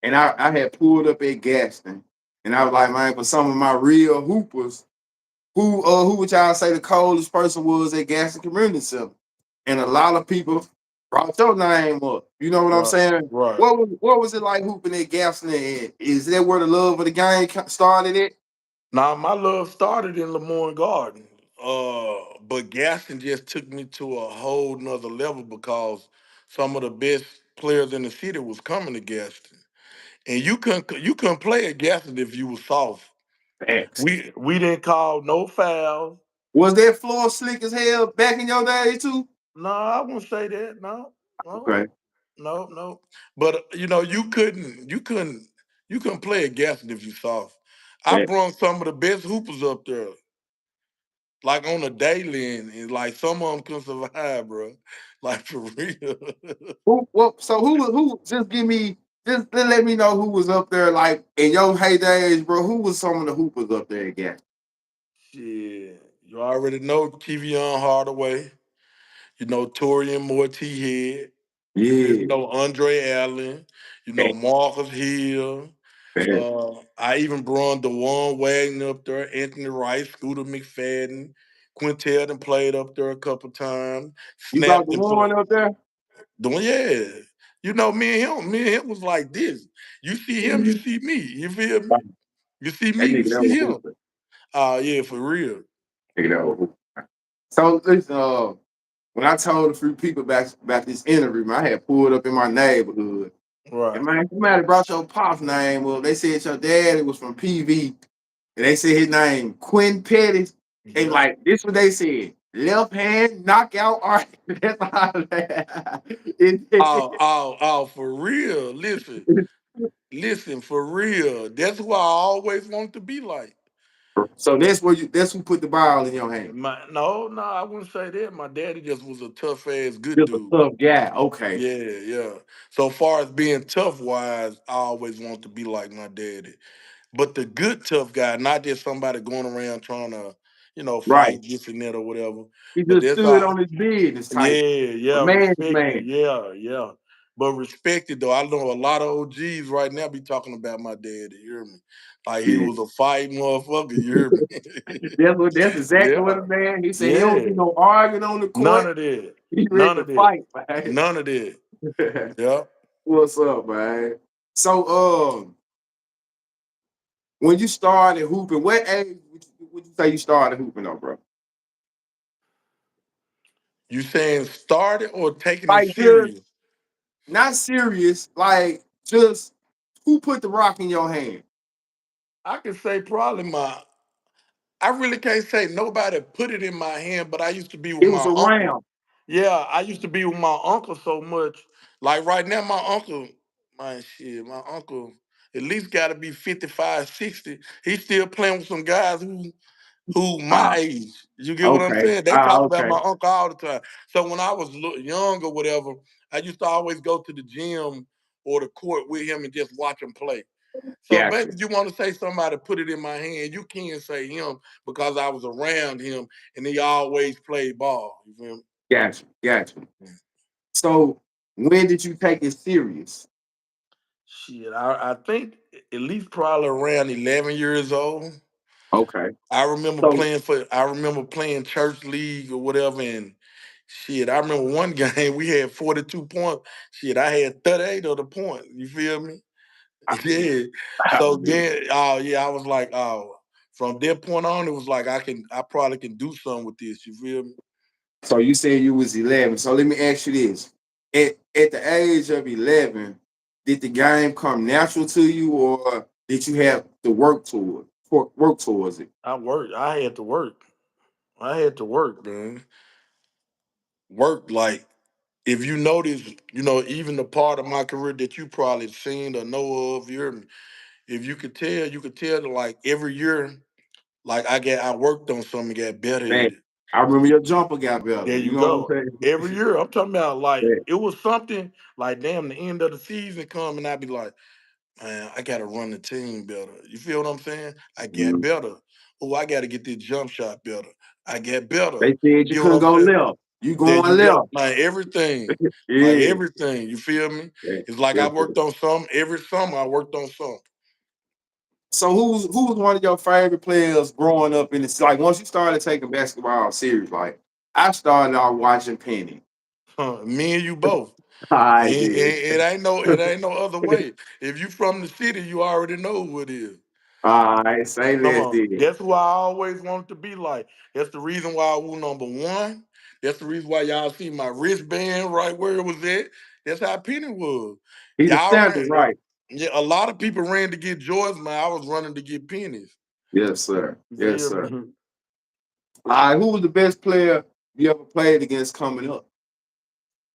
and I had pulled up at Gaston, and I was like, man, for some of my real hoopers, who would y'all say the coldest person was at Gaston Community Center? And a lot of people brought your name up. You know what I'm Right, saying? right. What was it like hooping at Gaston? And is that where the love of the game started at? Now my love started in Lemoyne Garden, but Gaston just took me to a whole nother level because some of the best players in the city was coming to Gaston, and you couldn't play at Gaston if you was soft. Facts. We didn't call no fouls. Was that floor slick as hell back in your days too? No, I wouldn't say that. No, no, Okay. no, no. But you couldn't play at Gaston if you soft. I Facts. brought some of the best hoopers up there like on a daily, and like some of them couldn't survive, bro. Like for real. So who just give me just let me know who was up there like in your heydays, bro. Who was some of the hoopers up there again? Shit, you already know Kevion Hardaway. You know Torian Morty Head. You feel me? You Yeah. know Andre Allen. You know Facts. Marcus Hill. Facts. I even brought DeJuan Wagner up there, Anthony Rice, Scooter McFadden, Quintel done played up there a couple times. You brought Snapped the and put one up there? doing yeah. Me and him was like this. You see him, you see me. You feel me? You see me, That you nigga that see was him. hooping. Yeah, for real. Nigga that was hooping. So listen, when I told a few people about this interview, man, I had pulled up in my neighborhood. And Right. man, somebody brought your pop's name up. They said your daddy was from PV. And they said his name, Quinn Pettis. And Yep. like this what they said. Left hand knockout art. That's all For real. Listen, for real. That's who I always wanted to be like. So that's where you that's who put the ball in your hand. No, I wouldn't say that. My daddy just was a tough ass good Just a dude. tough guy. Okay. Yeah, yeah. So far as being tough wise, I always want to be like my daddy. But the good tough guy, not just somebody going around trying to, Right. fight this and that or whatever. He But just that's stood all. on his business type. Yeah, A yeah, man's respected. man. Yeah, yeah. But respected though. I know a lot of OGs right now be talking about my daddy. You hear me? Like he Yeah. was a fight motherfucker. You hear me? That's exactly what Yeah, a man. He said he don't yeah. do no arguing on the None court. of that. He ready None to of that. fight, man. None of that. Yeah. What's up, man? So when you started hooping, what age would you say you started hooping on, bro? You saying started or taking it Like just serious? not serious, like just who put the rock in your hand? I can say probably my. I really can't say nobody put it in my hand, but I used to be with It was my uncle. around. Yeah, I used to be with my uncle so much. Like right now, my uncle, my shit, my uncle at least got to be 55, 60. He's still playing with some guys who my Ah, age. You get what I'm okay. saying? They Ah, talk about okay. my uncle all the time. So when I was young or whatever, I used to always go to the gym or the court with him and just watch him play. So, Gotcha. baby, you want to say somebody put it in my hand, you can't say him because I was around him and he always played ball. You feel me? Gotcha. Gotcha. So when did you take it serious? Shit, I think at least probably around 11 years old. Okay. So I remember playing church league or whatever, and shit, I remember one game we had 42 points. Shit, I had 38 of the points. You feel me? Yeah. So yeah. then, oh yeah, I was like, oh, from that point on, it was like I probably can do something with this. You feel me? So you said you was 11. So let me ask you this. At the age of 11, did the game come natural to you or did you have to work towards it? I worked. I had to work. I had to work, man. Work like if you notice, even the part of my career that you probably seen or know of, you hear me. If you could tell that like every year, like I worked on something, got better Man, at it. I remember your jumper got better. There You you know what go. I'm Every saying? year, I'm talking about like Yeah. it was something like damn the end of the season come and I'd be like, man, I gotta run the team better. You feel what I'm saying? I get Mhm. better. Oh, I gotta get this jump shot better. I get better. They You said you get what couldn't I'm go saying? left. You There going you go. left. Man, everything. Like Yeah. everything. You feel me? Yeah. It's like I Yes, sir. worked on something every summer. I worked on something. So who was one of your favorite players growing up in this? Like once you started taking basketball serious, like I started out watching Penny. Huh, me and you both. I did. It ain't no other way. If you from the city, you already know who it is. All right, say Come less on. did. That's who I always wanted to be like. That's the reason why I was number one. That's the reason why y'all see my wristband right where it was at. That's how Penny was. He the Y'all standard, ran. right? Yeah, a lot of people ran to get Jordans, man. I was running to get pennies. Yes, sir. You Yes, feel sir. me? All right, who was the best player you ever played against coming up?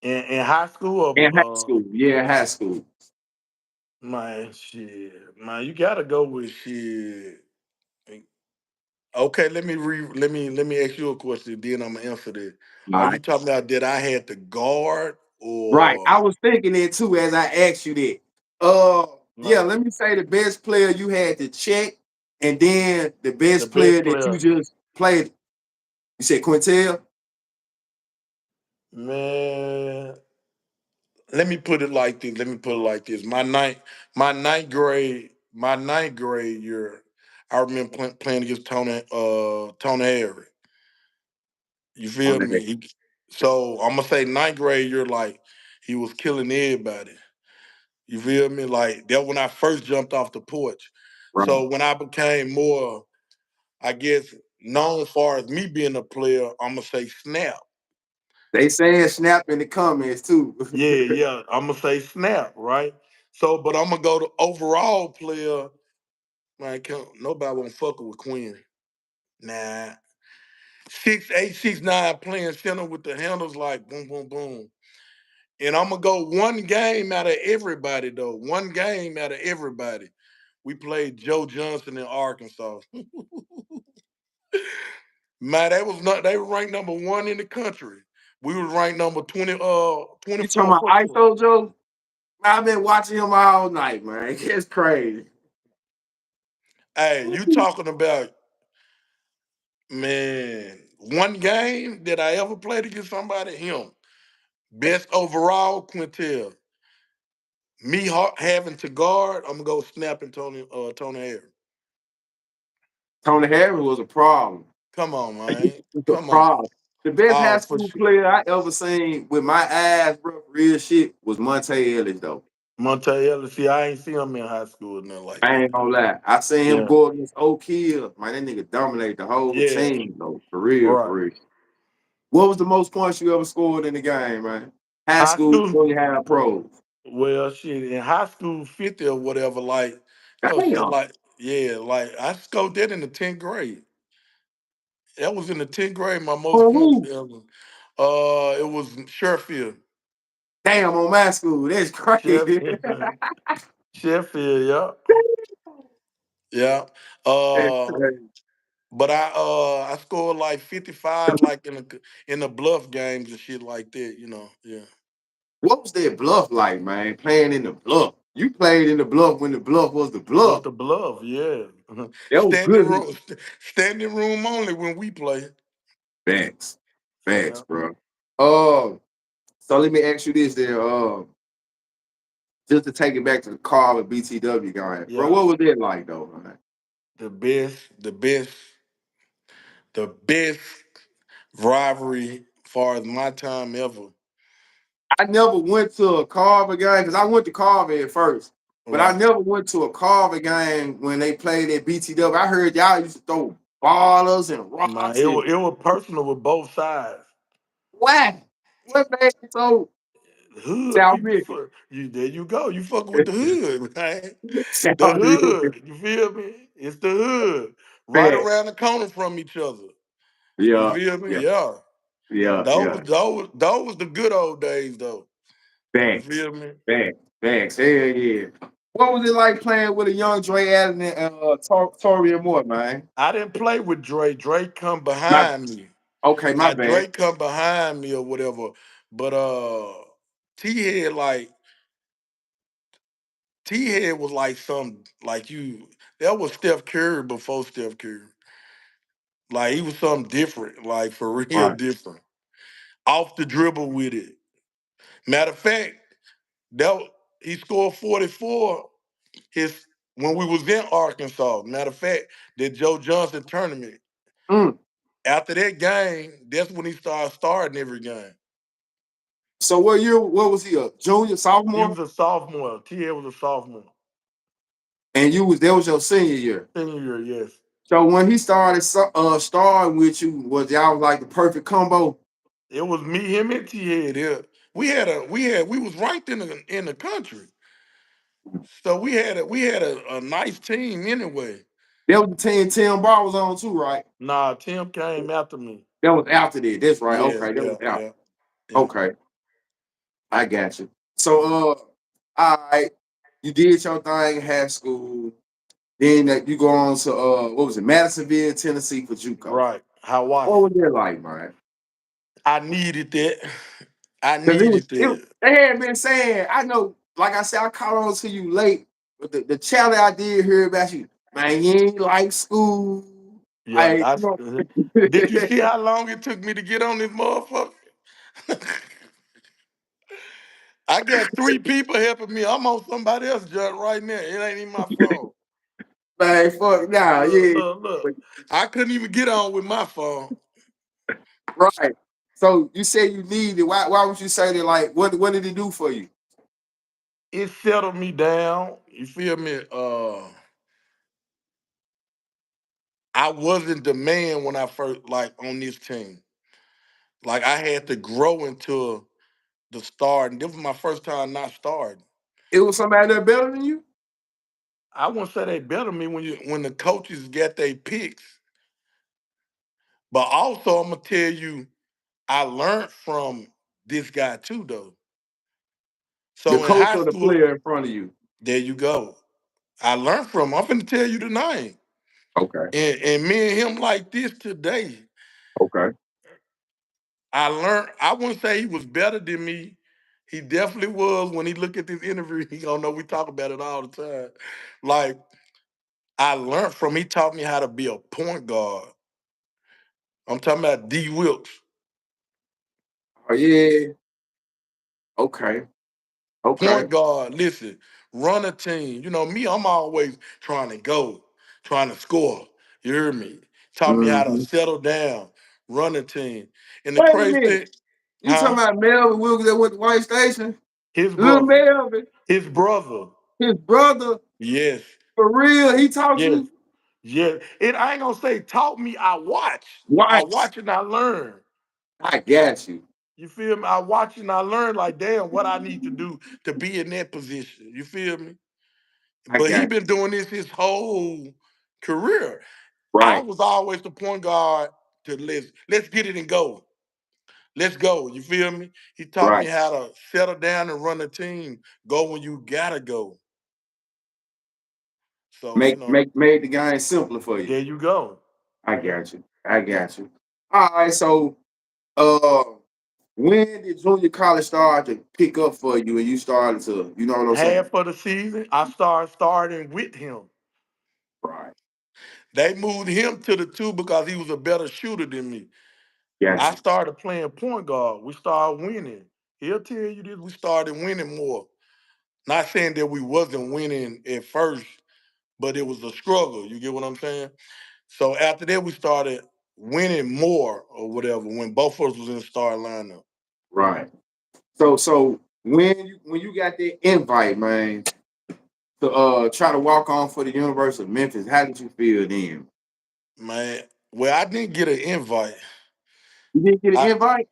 In high school, In high school. Yeah, high school. man, shit, man, you gotta go with shit. Okay, let me ask you a question. Then I'm gonna answer this. All Are right. you talking about did I had to guard Right. or I was thinking it too as I asked you that. Yeah, like let me say the best player you had to check, and then the the best best player that you player? just played. You said Quintel? Man, let me put it like this. Let me put it like this. My ninth grade year, I remember playing against Tony Harry. You feel me? So I'm gonna say ninth grade year, like he was killing everybody. You feel me? Like that when I first jumped off the porch. Right. So when I became more, I guess, known as far as me being a player, I'm gonna say snap. They saying snap in the comments too. Yeah, yeah. I'm gonna say snap, right? So, but I'm gonna go to overall player. Man, nobody won't fuck with Quinn. Nah. 6'8", 6'9", playing center with the handles like boom, boom, boom. And I'm gonna go one game out of everybody though. One game out of everybody. We played Joe Johnson in Arkansas. Man, they were ranked number one in the country. We was ranked number 20, You talking 24 about for ISO Joe? I've been watching him all night, man. It's crazy. Hey, you talking about, man, one game that I ever played against somebody, him. Best overall, Quintel. Me having to guard, I'm gonna go snap Tony Harris. Tony Harris was a problem. Come on, He man. was a Come on. problem. The best high Oh, for school sure. player I ever seen with my eyes, bro, real shit, was Monte Ellis, though. Monte Ellis, see, I ain't seen him in high school or nothing like I that. ain't gonna lie. I seen him Yeah. go against Oak Hill. Man, that nigga dominate the whole Yeah. team, though. For real, for Right. real. What was the most points you ever scored in the game, man? High High school, school, junior high, pros. well, shit, in high school, 50 or whatever, like, shit, Damn. like, yeah, like, I scored that in the 10th grade. That was in the 10th grade, my most On points who? ever. It was Sherfield. Damn, on my school. That's crazy. Sheffield. Sheffield, yeah. Yeah. That's Uh, crazy. but I scored like 55 like in the bluff games and shit like that, Yeah. What was that bluff like, man? Playing in the bluff. You played in the bluff when the bluff was the Was bluff. the bluff, yeah. That was good. Standing room only when we play. Facts. Facts, Yeah. bro. Uh, so let me ask you this there. Just to take it back to the Carl and BTW guy, bro. Yeah. What was it like though, man? The best, the best, the best rivalry far as my time ever. I never went to a Carver game because I went to Carver at first, but I Right. never went to a Carver game when they played at BTW. I heard y'all used to throw ballers and Man, rocks it and was personal with both sides. what? What made it so Hood South people Memphis? for you. There you go. You fucking with the hood, man. South The Memphis. hood. You feel me? It's the hood. Right Facts. around the corner from each other. You Yeah, feel me? yeah, Yeah. yeah, yeah. Those was the good old days though. You Facts. feel me? Facts. Facts. Hell yeah. What was it like playing with a young Dre Allen and Torian Moore, man? I didn't play with Dre. Dre come My, behind me. okay, my Now bad. Dre come behind me or whatever. But T Head like T Head was like some like you. That was Steph Curry before Steph Curry. Like he was something different, like for real Right. different. Off the dribble with it. Matter of fact, that he scored 44 his when we was in Arkansas. Matter of fact, the Joe Johnson tournament. Mm. After that game, that's when he started starting every game. So what year? What was he? A junior, He sophomore? was a sophomore. T.A. was a sophomore. And you was that was your senior year. Senior year, yes. So when he started starting with you, was y'all like the perfect combo? It was me, him, and T-Head. Yeah. We was ranked in the country. So we had a nice team anyway. That was the team Tim Bar was on too, right? Nah, Tim came after me. That was after that. That's right. Yeah, Okay, that was yeah, after. yeah, yeah. Okay, I got you. So all right, you did your thing in high school. Then you go on to what was it, Madisonville, Tennessee for JUCO. Right. What Hawaii. was that like, man? I needed that. I Because needed that. they had been saying, I know, like I said, I caught on to you late, but the chatter I did hear about you, man, you ain't like school. Yeah, I, you did you know, see how long it took me to get on this motherfucker? I got three people helping me. I'm on somebody else's job right now. It ain't even my phone. man, fuck, nah, Look, yeah, look, look. I couldn't even get on with my phone. right. So you say you need it. Why would you say that? Like, what did it do for you? It settled me down. You feel me? I wasn't the man when I first like on this team. Like I had to grow into the star, and this was my first time not starting. It was somebody that better than you? I wouldn't say they better me when the coaches get their picks, but also I'm gonna tell you, I learned from this guy too, though. The So in coach high or the school, player in front of you? there you go. I learned from him. I'm finna tell you the name. Okay. And me and him like this today. Okay. I learned, I wouldn't say he was better than me. He definitely was. When he look at this interview, he gonna know we talk about it all the time. Like, I learned from, he taught me how to be a point guard. I'm talking about D Wilkes. Oh yeah. Okay. Okay. Point guard, listen, run a team. You know, me, I'm always trying to go, trying to score. You hear me? Taught me how to Mm-hmm. settle down, run a team. And the Wait a crazy minute. thing, You talking huh? about Melvin Wilkes that went to White Station? His Little brother. Melvin, His brother. his brother, Yes. for real. He taught Yes. you. Yeah. And I ain't gonna say taught me, I watch. I Watch. watch and I learn. I got you. You feel me? I watch and I learn like, damn, what I need to do to be in that position. You feel me? I But he got been doing this his whole career. you. I Right. was always the point guard to let's get it and go. Let's go. You feel me? He taught me Right. how to settle down and run a team. Go when you gotta go. So, you know, Made the game simpler for you. there you go. I got you. I got you. All right. So uh when did junior college start to pick up for you and you started to, you know what I'm saying? Half of the season, I started starting with him. Right. They moved him to the two because he was a better shooter than me. Got I you. started playing point guard. We started winning. He'll tell you this. We started winning more. Not saying that we wasn't winning at first, but it was a struggle. You get what I'm saying? So after that, we started winning more or whatever when both of us was in the start lineup. Right. So when you got that invite, man, to try to walk on for the University of Memphis, how did you feel then? Man, well, I didn't get an invite. You didn't get an I invite?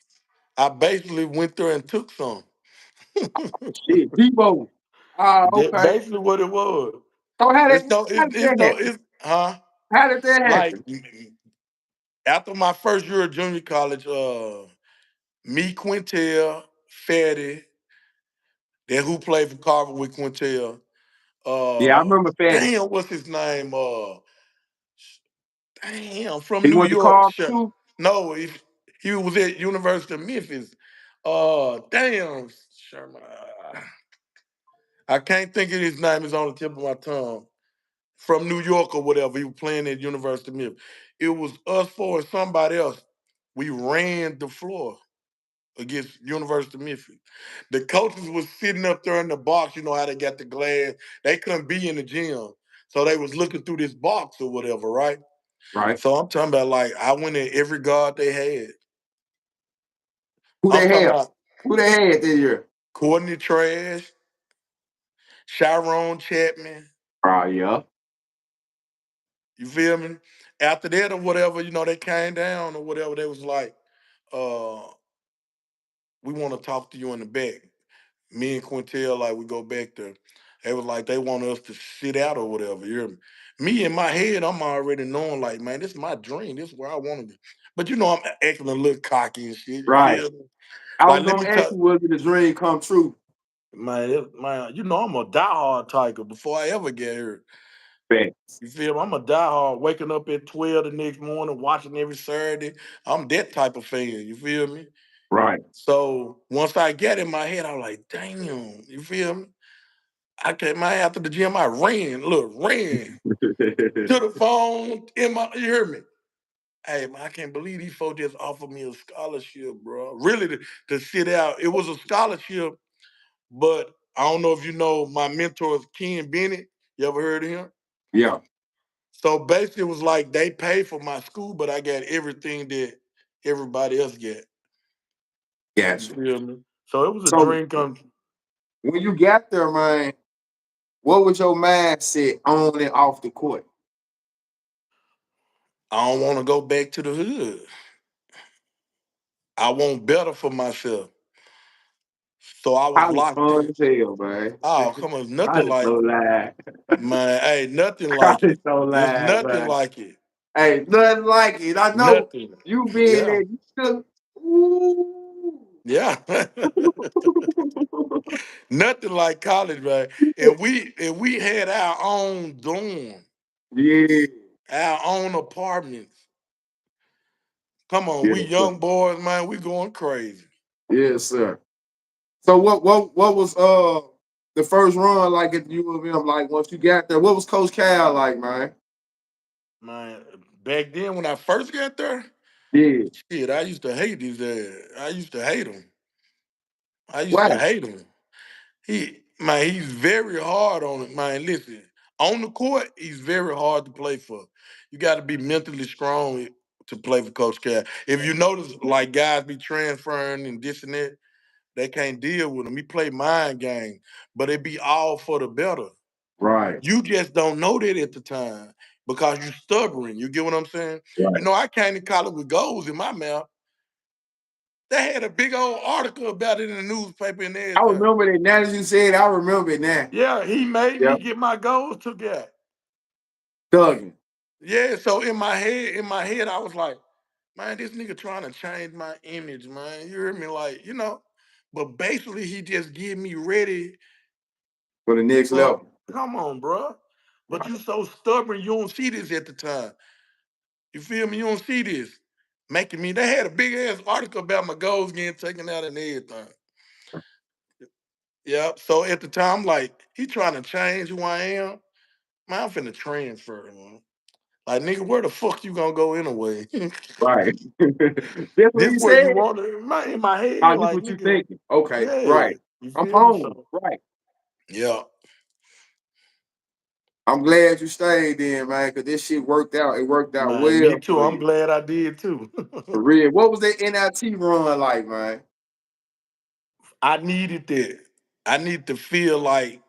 I basically went there and took some. Shit, Debo. Ah, That's okay. basically what it was. So It's no, how did that happen? it's huh? How did that Like happen? after my first year of junior college, me, Quintel, Fatty, that who played for Carver with Quintel. Yeah, I remember Fatty. Damn, what's his name? Damn, from He New went to York. Carver Sure. too. No, he was at University of Memphis. Damn, Sherman. I can't think of his name. It's on the tip of my tongue. From New York or whatever. He was playing at University of Memphis. It was us four and somebody else. We ran the floor against University of Memphis. The coaches was sitting up there in the box. You know how they got the glass. They couldn't be in the gym. So they was looking through this box or whatever, right? Right. So I'm talking about like I went in every guard they had. Who I'm they talking have? about Who they had this year? Courtney Trash, Sharon Chapman. Ah, yeah. You feel me? After that or whatever, you know, they came down or whatever. They was like, uh, we want to talk to you in the back. Me and Quintel, like we go back there. They was like they want us to sit out or whatever. You hear me? Me in my head, I'm already knowing like, man, this is my dream. This is where I want to be. But you know, I'm acting a little cocky and shit. You Right. feel me? I Like, was let gonna me ask tell you, was it a dream come true? man, you know, I'm a diehard Tiger before I ever get here. Facts. You feel me? I'm a diehard, waking up at 12 the next morning, watching every Saturday. I'm that type of fan. You feel me? Right. So once I get in my head, I'm like, damn, you feel me? I came out after the gym, I ran to the phone in my, you hear me? Hey, man, I can't believe these folks just offered me a scholarship, bro. Really, to sit out. It was a scholarship, but I don't know if you know my mentor is Ken Bennett. You ever heard of him? Yeah, So basically, it was like they paid for my school, but I got everything that everybody else get. You gotcha. feel me? So it was a So dream come. when you got there, man, what was your mindset on and off the court? I don't want to go back to the hood. I want better for myself. So I was College locked fun in. as hell, man. Oh, come on, nothing College so like live. man. Hey, nothing like College it. so There's live, nothing man. like it. Hey, nothing like it. I know Nothing. you being Yeah. there. You still, ooh. Yeah. Nothing like college, man. And we had our own dorm, Yeah, our own apartments. Come on, we yes, sir. young boys, man, we going crazy. Yes, sir. So what was the first run like at the U of M? Like once you got there, what was Coach Cal like, man? Man, back then when I first got there, Yeah. shit, I used to hate his ass. I used to hate him. I used to Wow. hate him. He's very hard on it, man. Listen, on the court, he's very hard to play for. You got to be mentally strong to play for Coach Cal. If you notice, like guys be transferring and this and that, they can't deal with him. He play mind game, but it be all for the better. Right. You just don't know that at the time because you stubborn. You get what I'm saying? You Right. know, I came to college with goals in my mouth. They had a big old article about it in the newspaper and I everything. remember that. Now that you said, I remember it now. Yeah, he made me Yep. get my goals took out. Thugging. Yeah, so in my head, I was like, man, this nigga trying to change my image, man. You hear me? Like, but basically he just get me ready For the next for, level. come on, bro. But you Right. so stubborn, you don't see this at the time. You feel me? You don't see this. Making me, they had a big ass article about my goals getting taken out and everything. Yeah. So at the time, like, he trying to change who I am. Man, I'm finna transfer, man. Like, nigga, where the fuck you gonna go anyway? Right. That's what This he where said. you want to in my Oh, head, this like what you nigga, thinking. Okay. yeah, Right. you I'm feel me? home. So Right. yeah, I'm glad you stayed then, man, because this shit worked out. It worked out man, me well too. for I'm you. glad I did too. For real. What was that NIT run like, man? I needed that. I need to feel like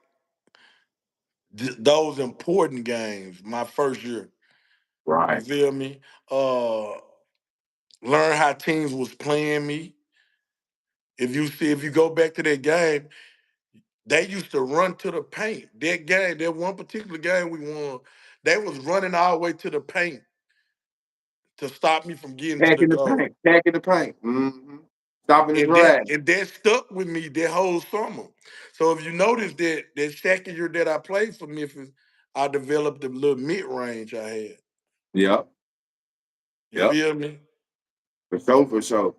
those important games my first year. You Right. feel me? Uh, learn how teams was playing me. If you go back to that game, they used to run to the paint. That game, that one particular game we won, they was running all the way to the paint to stop me from getting to Back the in the goal. paint. Back in the paint. Stopping the And that drive. and that stuck with me that whole summer. So if you notice that second year that I played for Memphis, I developed the little mid range I had. Yep. You Yep. feel me? For sure, for sure.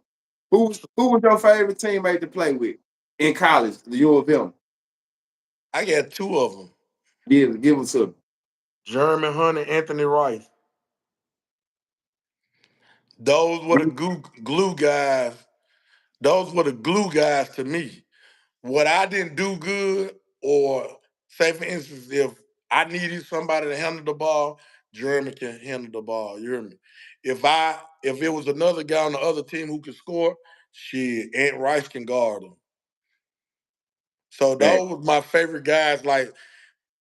Who was your favorite teammate to play with in college? The U of M. I got two of them, Give us a Jeremy Hunt and Anthony Rice. Those were the glue guys. Those were the glue guys to me. What I didn't do good, or say for instance, if I needed somebody to handle the ball, Jeremy can handle the ball. You hear me? If it was another guy on the other team who could score, shit, Ant Rice can guard him. So fact. those were my favorite guys. Like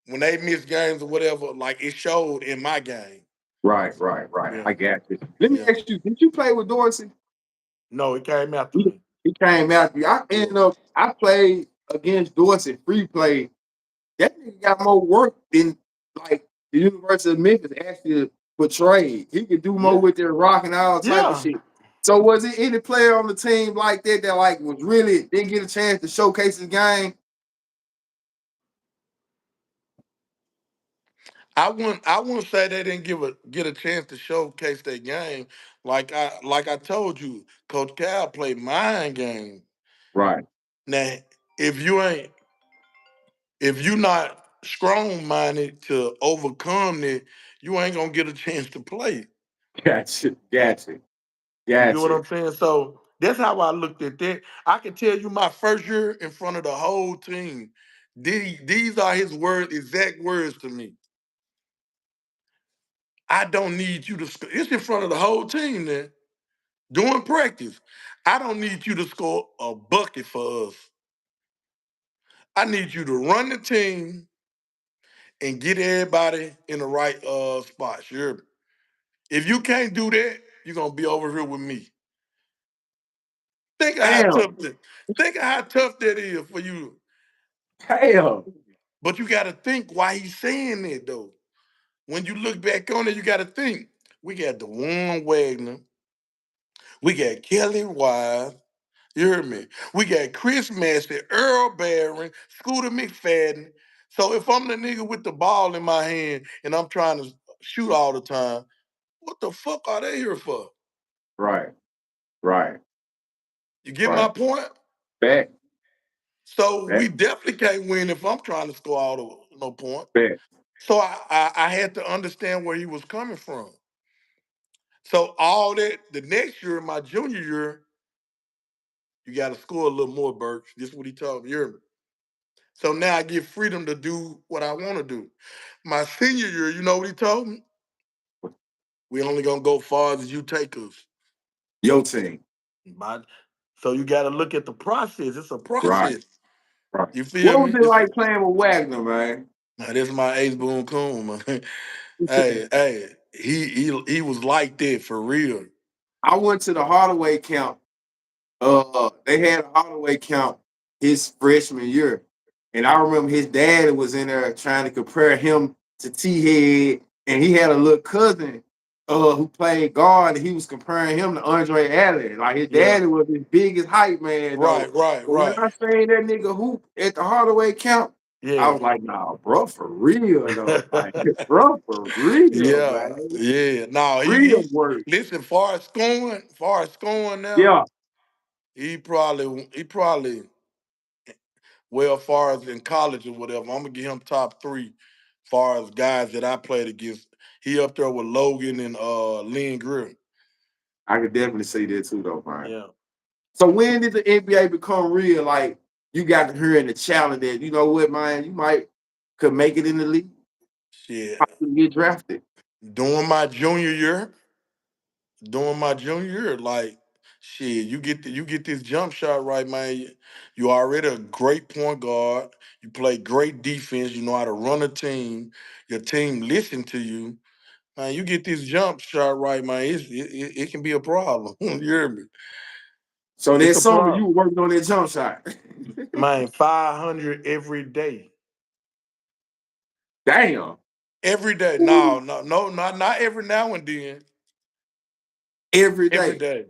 when they missed games or whatever, like it showed in my game. Right, right, right. Yeah, I got you. Let me yeah. ask you, did you play with Dorsey? No, it came after He, me. he came after you. I Yeah, ended up, I played against Dorsey free play. That nigga got more work than like the University of Memphis actually portrayed. He could do more yeah, with their rock and all type of yeah. shit. So was it any player on the team like that like was really didn't get a chance to showcase his game? I wouldn't say they didn't get a chance to showcase their game. Like I told you, Coach Cal played mind game. Right. Now, if you ain't if you not strong minded to overcome it, you ain't gonna get a chance to play. Gotcha. Gotcha. You get what Gotcha. I'm saying? So that's how I looked at that. I can tell you my first year in front of the whole team. These are his words, exact words to me. I don't need you to score. It's in front of the whole team then. During practice, I don't need you to score a bucket for us. I need you to run the team and get everybody in the right spots. You hear me? If you can't do that, you're gonna be over here with me. Think of how Damn. tough that. Think of how tough that is for you. Damn. But you got to think why he's saying that though. When you look back on it, you got to think. We got DeJuan Wagner. We got Kelly Wise. You hear me? We got Chris Massey, Earl Barron, Scooter McFadden. So if I'm the nigga with the ball in my hand and I'm trying to shoot all the time, what the fuck are they here for? Right. Right. You get my Right. point? Back. So Back. we definitely can't win if I'm trying to score all the no point. Back. So I had to understand where he was coming from. So all that the next year, my junior year, you got to score a little more, Burks. This is what he told me. You hear me? So now I get freedom to do what I want to do. My senior year, you know what he told me? We only gonna go far as you take us. Your team. But so you got to look at the process. It's a Right. process. Right. You feel What was me? it like playing with Wagner, man? This is my ace boon coon, man. Hey, he was like that for real. I went to the Hardaway camp. They had a Hardaway camp his freshman year, and I remember his dad was in there trying to compare him to T Head, and he had a little cousin who played guard, and he was comparing him to Andre Allen. Like his Yeah, daddy was his biggest hype man right, though. right, But when right. I seen that nigga hoop at the Hardaway camp, I Yeah, was like, nah, bro, for real though. Like, bro, for real, yeah, man. yeah. No, Real he work. listen. Far as scoring now, Yeah. he probably well, far as in college or whatever. I'm gonna give him top three, far as guys that I played against. He up there with Logan and Lynn Greer. I could definitely see that too though, man. Yeah, So when did the NBA become real? Like you got to hear in the challenge that you know what, man, you might could make it in the league, shit. possibly get drafted. During my junior year, like shit, you get this jump shot right, man. You already a great point guard. You play great defense. You know how to run a team. Your team listen to you. Man, you get this jump shot right, man. It can be a problem. You hear me? So It's that a summer you problem. were working on that jump shot. Man, 500 every day. Damn. Every day. Woo. No, no, no, not every now and then. Every Every day. day.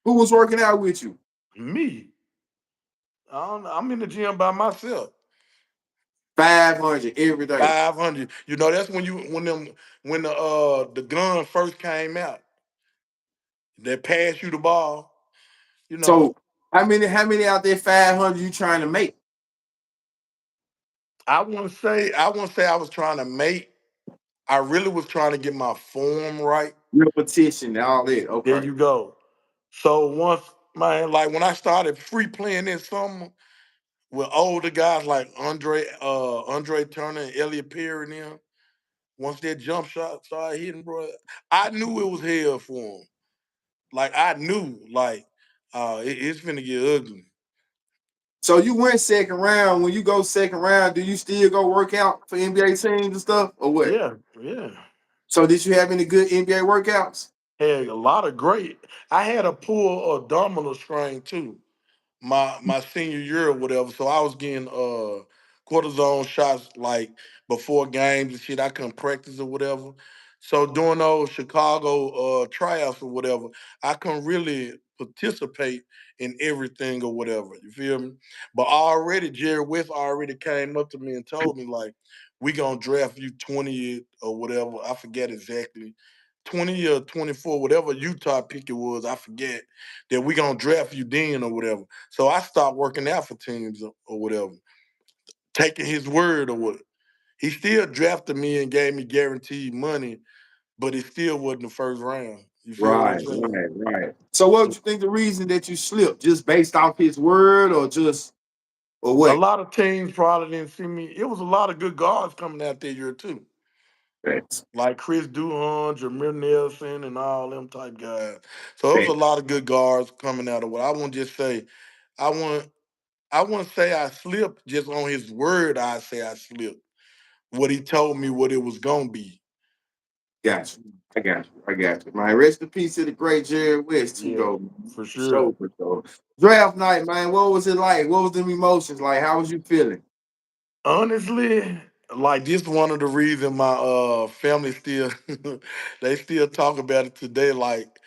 Who was working out with you? Me. I'm in the gym by myself. 500 every day. 500. You know, that's when the gun first came out. They pass you the ball. You know, So how many out there 500 you trying to make? I wouldn't say I was trying to make. I really was trying to get my form right. Repetition and all that. There Okay. you go. So once, man, like when I started free playing this summer with older guys like Andre Turner and Elliot Perry and them, once that jump shot started hitting, bro, I knew it was hell for him. Like I knew, like, it's finna get ugly. So you went second round. When you go second round, do you still go work out for NBA teams and stuff or what? Yeah, yeah. So did you have any good NBA workouts? Had a lot of great. I had a pull abdominal strain too. My senior year or whatever. So I was getting cortisone shots like before games and shit. I couldn't practice or whatever. So during those Chicago tryouts or whatever, I couldn't really participate in everything or whatever. You feel me? But already Jerry West already came up to me and told me like, we gonna draft you 20 or whatever. I forget exactly. 20 or 24, whatever Utah pick it was, I forget that we gonna draft you then or whatever. So I stopped working out for teams or whatever, taking his word or what. He still drafted me and gave me guaranteed money, but it still wasn't the first round. You feel what I'm Right, saying? right, right. So what would you think the reason that you slipped? Just based off his word or just or A what? lot of teams probably didn't see me. It was a lot of good guards coming out that year too. That's Like Chris Duhon, Jameer Nelson, and all them type guys. So it was a that. lot of good guards coming out of what I wouldn't just say. I wouldn't. I wouldn't say I slipped just on his word. I say I slipped. What he told me what it was gonna be. Got you. I got you. I got you. Man, rest in peace to the great Jerry West too, Yeah, though. Man. for For sure. sure, for sure. Draft night, man. What was it like? What was them emotions like? How was you feeling? Honestly, like this one of the reasons my family still they still talk about it today. Like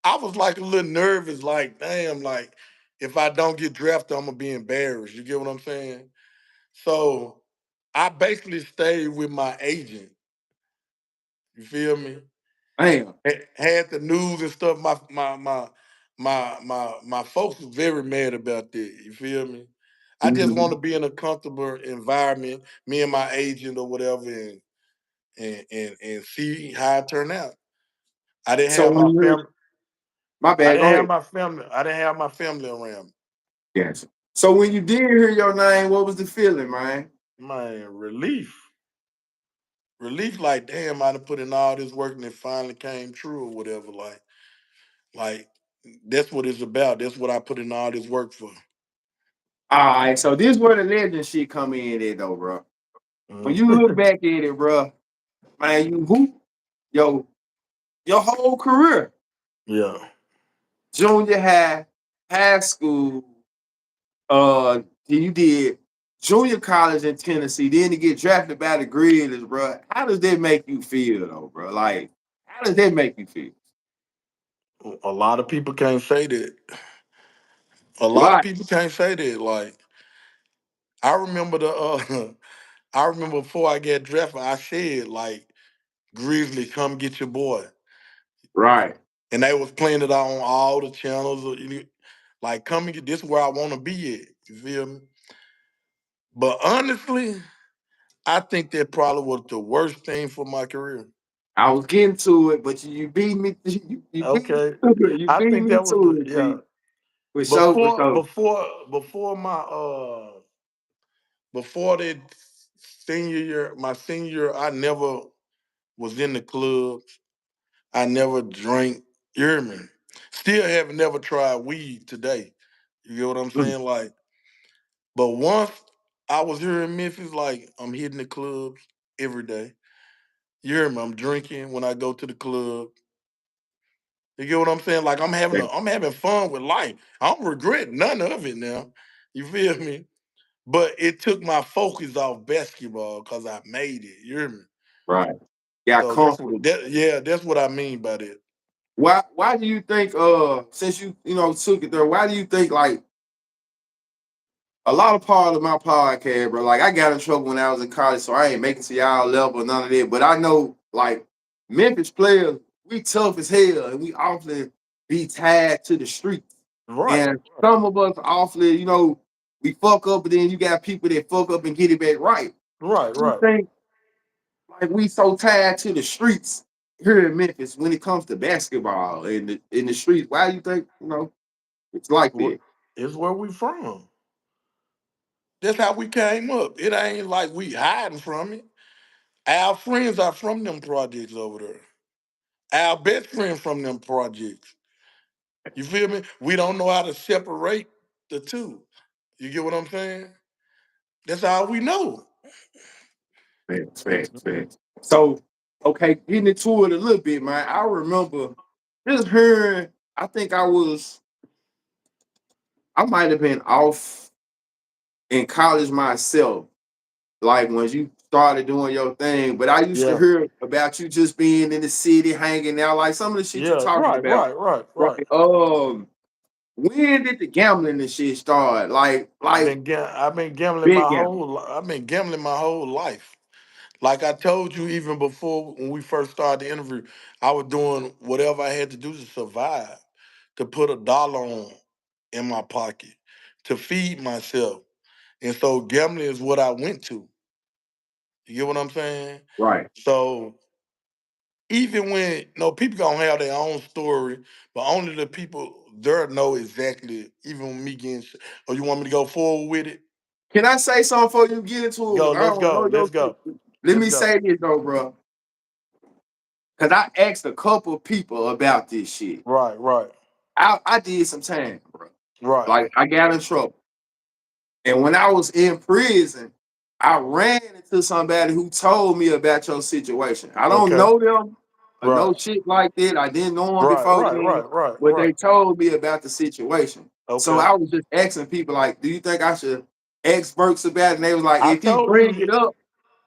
I was like a little nervous, like, damn, like if I don't get drafted, I'm gonna be embarrassed. You get what I'm saying? So I basically stayed with my agent. You feel me? Damn. Had the news and stuff. My folks was very mad about that. You feel me? I just want Mhm. to be in a comfortable environment, me and my agent or whatever, and see how it turned out. I didn't So have when my you heard, family. my I bad, didn't go have ahead. my family. I didn't have my family around me. Yes. So when you did hear your name, what was the feeling, man? Man, relief. Like damn, I done put in all this work and it finally came true or whatever. Like that's what it's about. That's what I put in all this work for. All right, so this where the legend shit come in there though, bro. When you look Mhm. back at it, bro, man, you hoop yo your whole career, Yeah, junior high, high school, then you did junior college in Tennessee, then to get drafted by the Grizzlies, bro. How does that make you feel though, bro? Like, how does that make you feel? a lot of people can't say that. A lot of Right, people can't say that. Like I remember I remember before I got drafted, I said like Grizzly, come get your boy, right. and they was playing it on all the channels. Like come and get this is where I want to be at. You feel me? But honestly, I think that probably was the worst thing for my career. I was getting to it, but you beat me. You beat me Okay, to it. You I beat think me that was to the it, yeah. G. For sure, for Before sure. before before my before that senior year, my senior year, I never was in the clubs. I never drank. You hear me? Still have never tried weed today. You get what I'm Mm, saying? Like, but once I was here in Memphis, like I'm hitting the clubs every day. You hear me? I'm drinking when I go to the club. You get what I'm saying? Like yeah, I'm having fun with life. I don't regret none of it now. You feel me? But it took my focus off basketball because I made it. You hear me? right. Got So that's what comfortable. that yeah, that's what I mean by that. Why do you think since you know took it there, why do you think like a lot of part of my podcast, bro, like I got in trouble when I was in college, so I ain't making to y'all level none of that. But I know like Memphis players, we tough as hell and we often be tied to the streets. Right. And some of us awfully, we fuck up, but then you got people that fuck up and get it back right. Right, You right. think like we so tied to the streets here in Memphis when it comes to basketball in the streets. Why do you think it's like Wh- that? It's where we from. That's how we came up. It ain't like we hiding from it. Our friends are from them projects over there. Our best friend from them projects. You feel me? We don't know how to separate the two. You get what I'm saying? That's all we know. Facts, facts, facts. So, okay, getting into it a little bit, man. I remember just hearing. I think I might have been off in college myself, like when you started doing your thing. But I used to Yeah. hear about you just being in the city, hanging out, like some of the shit you Yeah. talking Right, about. right, right, right. Right. When did the gambling and shit start? Like big gambling. I've been gambling my whole life. Like I told you even before when we first started the interview, I was doing whatever I had to do to survive, to put a dollar on in my pocket, to feed myself. And so gambling is what I went to. You get what I'm saying? Right. So even when people gonna have their own story, but only the people there know exactly. Even with me getting, or you want me to go forward with it? Can I say something before you get into it? Go, Because I let's don't go, know let's your go, shit. Let let's me go. say this though, bro. Because I asked a couple people about this shit. Right, right, I did some time, bro. right. Like I got in trouble. And when I was in prison, I ran into somebody who told me about your situation. I don't Okay. know them or no Right, shit like that. I didn't know them right, before right, then, right, right, but right. they told me about the situation. So Okay. I was just asking people, like, do you think I should ask Burks about it? And they was like, I if he told bring you. it up,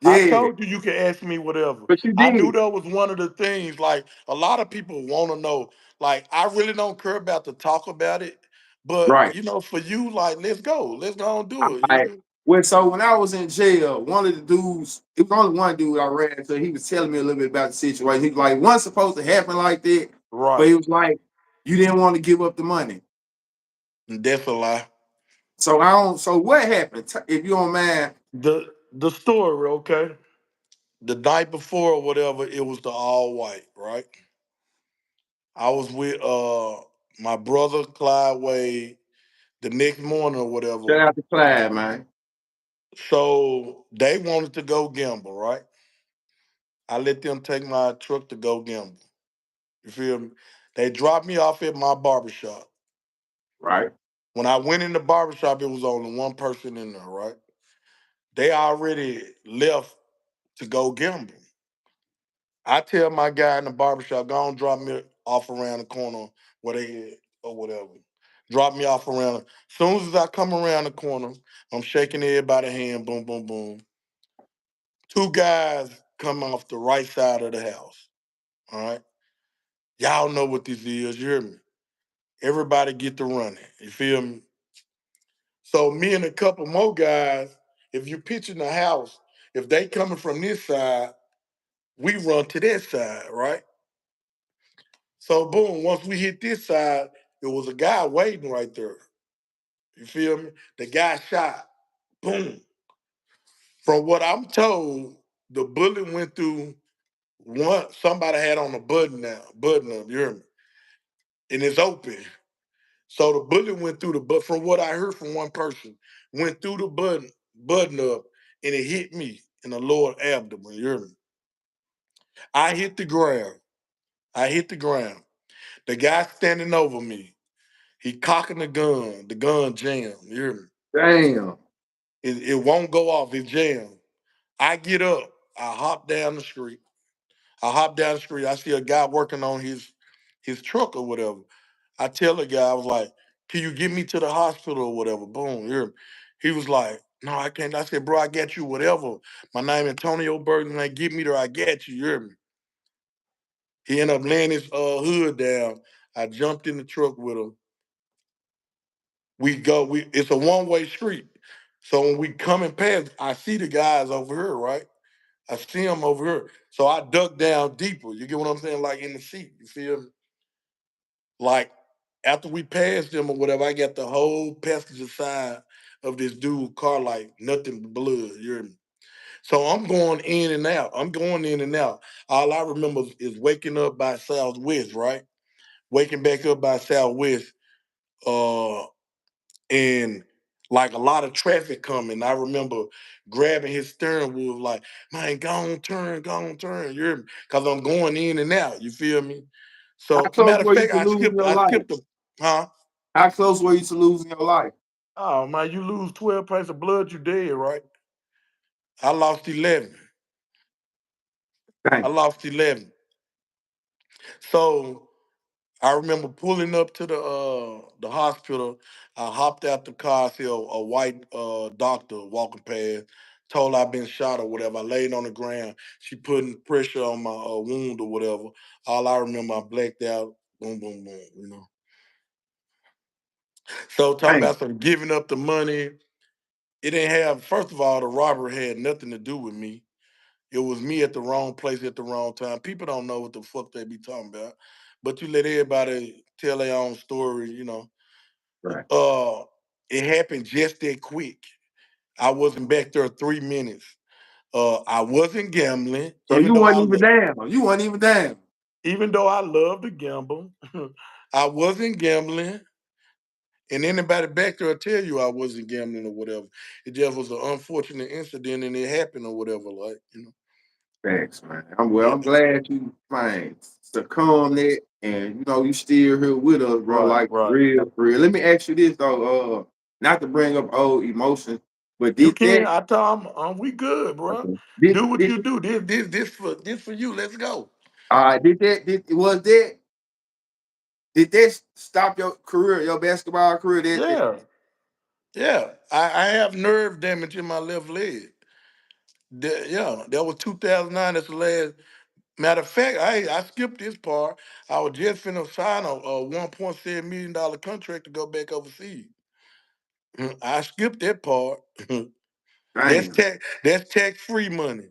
I yeah. told you you can ask me whatever. But you I knew did. that was one of the things. Like a lot of people want to know. Like I really don't care about to talk about it, But Right. you know, for you, like, let's go and do it. You I feel? Well, so when I was in jail, one of the dudes, it was only one dude I ran into, he was telling me a little bit about the situation. He was like, wasn't supposed to happen like that, but Right. he was like, you didn't want to give up the money. That's a lie. So I don't. So what happened? If you don't mind. The story, okay. The night before or whatever, it was the all white, right? I was with my brother Clyde Wade the next morning or whatever. Shout out to Clyde, man. So they wanted to go gamble, right? I let them take my truck to go gamble. You feel me? They dropped me off at my barbershop. Right. When I went in the barbershop, it was only one person in there, right? They already left to go gamble. I tell my guy in the barbershop, go on drop me off around the corner where they at or whatever. Drop me off around. Soon as I come around the corner, I'm shaking everybody's hand, boom, boom, boom. Two guys come off the right side of the house. All right. Y'all know what this is, you hear me? Everybody get to running. You feel me? So me and a couple more guys, if you picture the house, if they coming from this side, we run to that side, right? So boom, once we hit this side, there was a guy waiting right there. You feel me? The guy shot. Boom. From what I'm told, the bullet went through one. Somebody had on a button now, button up. You hear me? And it's open. So the bullet went through the but. From what I heard from one person, went through the button up, and it hit me in the lower abdomen. You hear me? I hit the ground. I hit the ground. The guy standing over me. He cocking the gun. The gun jammed. You hear me? Damn. It won't go off. It jammed. I get up. I hop down the street. I hop down the street. I see a guy working on his truck or whatever. I tell the guy, I was like, "Can you get me to the hospital or whatever?" Boom. You hear me? He was like, "No, I can't." I said, "Bro, I got you. Whatever. My name Antonio Burks. Like, get me there. I got you. You hear me?" He ended up laying his hood down. I jumped in the truck with him. We go. We It's a one-way street. So when we coming past, I see the guys over here, right? I see them over here. So I duck down deeper. You get what I'm saying? Like in the seat. You feel me? Like after we passed them or whatever, I got the whole passenger side of this dude car like nothing but blood. You hear me? So I'm going in and out. I'm going in and out. All I remember is waking up by Southwest, right? Waking back up by Southwest. Uh, and like a lot of traffic coming. I remember grabbing his steering wheel, like, man, go on, turn. You hear me? Because I'm going in and out. You feel me? How So, close matter of were you fact, to losing your I life? skipped the, huh? How close were you to losing your life? Oh man, you lose 12 pints of blood, you dead, right? I lost 11. I Damn. lost 11. So I remember pulling up to the hospital. I hopped out the car. I see a white doctor walking past. Told her I'd been shot or whatever. I laid on the ground. She putting pressure on my wound or whatever. All I remember, I blacked out. Boom, boom, boom. You know. So talking Damn. about some giving up the money. It didn't have. First of all, the robbery had nothing to do with me. It was me at the wrong place at the wrong time. People don't know what the fuck they be talking about. But you let everybody tell their own story, you know. Right. Uh it happened just that quick. I wasn't back there 3 minutes. I wasn't gambling, So you wasn't even down. You wasn't even down. even though I love to gamble. I wasn't gambling. And anybody back there will tell you I wasn't gambling or whatever. It just was an unfortunate incident and it happened or whatever, like, you know. Thanks, man. I'm Yeah. glad you man succumbed it and you still here with us, bro. Right, Like right. real, real. Let me ask you this though, not to bring up old emotions, but You did can. that I tell them, we good, bro. okay. did Do what did you do. This for you. Let's go. did that did that stop your career, your basketball career? Yeah, yeah. I have nerve damage in my left leg. Yeah, that was 2009. That's the last. Matter of fact, I skipped this part. I was just finna sign a $1.7 million contract to go back overseas. I skipped that part. Damn. That's tax free money.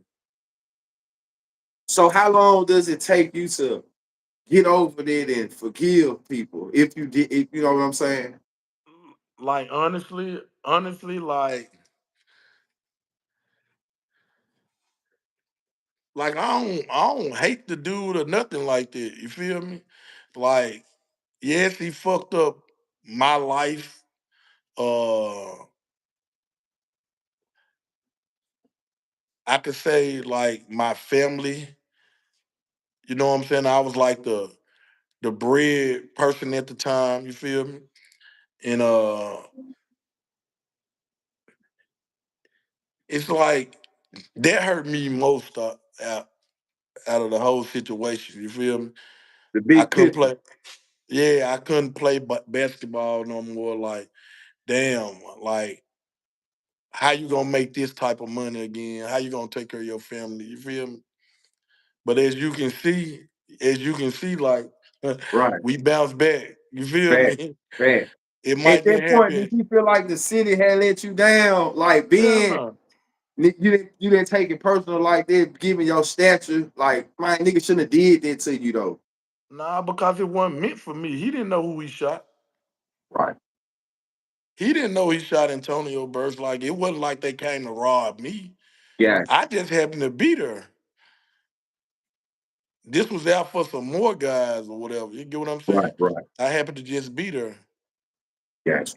So how long does it take you to get over it and forgive people if you did, if you know what I'm saying? Like honestly, like I don't hate the dude or nothing like that. You feel me? Like, yes, he fucked up my life. Uh I could say like my family. You know what I'm saying? I was like the bread person at the time, you feel me? And it's like that hurt me most out of the whole situation, you feel me? The I big couldn't picture. play yeah, I couldn't play basketball no more. Like, damn, like how you gonna make this type of money again? How you gonna take care of your family? You feel me? But as you can see, like Right. we bounce back. You feel Bad. me? Bad. It At might that didn't point, did happen. you feel like the city had let you down? Like Hell being no. you didn't take it personal like that, given your stature. Like my nigga shouldn't have did that to you though. Nah, because it wasn't meant for me. He didn't know who he shot. Right. He didn't know he shot Antonio Burks. Like, it wasn't like they came to rob me. Yeah. I just happened to be there. This was out for some more guys or whatever. You get what I'm Right. saying? Right. I happened to just be there. Gotcha.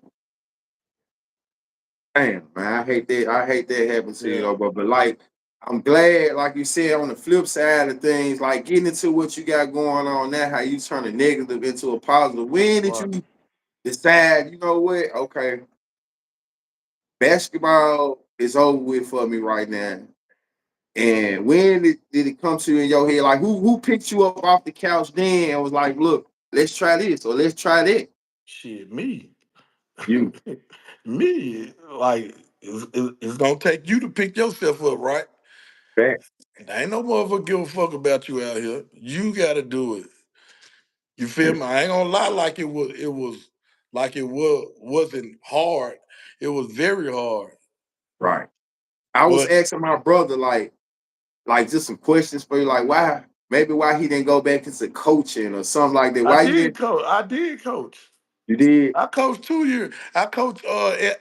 Damn, man, I hate that. I hate that happened to you Yeah. though. But like, I'm glad, like you said, on the flip side of things, like getting into what you got going on now, how you turn a negative into a positive. When did Right. you decide? You know what? Okay, basketball is over with for me right now. And when did it come to you in your head? Like, who picked you up off the couch then and was like, look, let's try this or let's try that? Shit, me. You. Me. Like, it's gonna take you to pick yourself up, right? Back. And ain't no motherfucker give a fuck about you out here. You gotta do it. You feel me? I ain't gonna lie, like wasn't hard. It was very hard. Right. I was But asking my brother, like just some questions for you, like why maybe why he didn't go back into coaching or something like that. I Why you did didn't coach. I did coach. you did? I coached 2 years. I coached at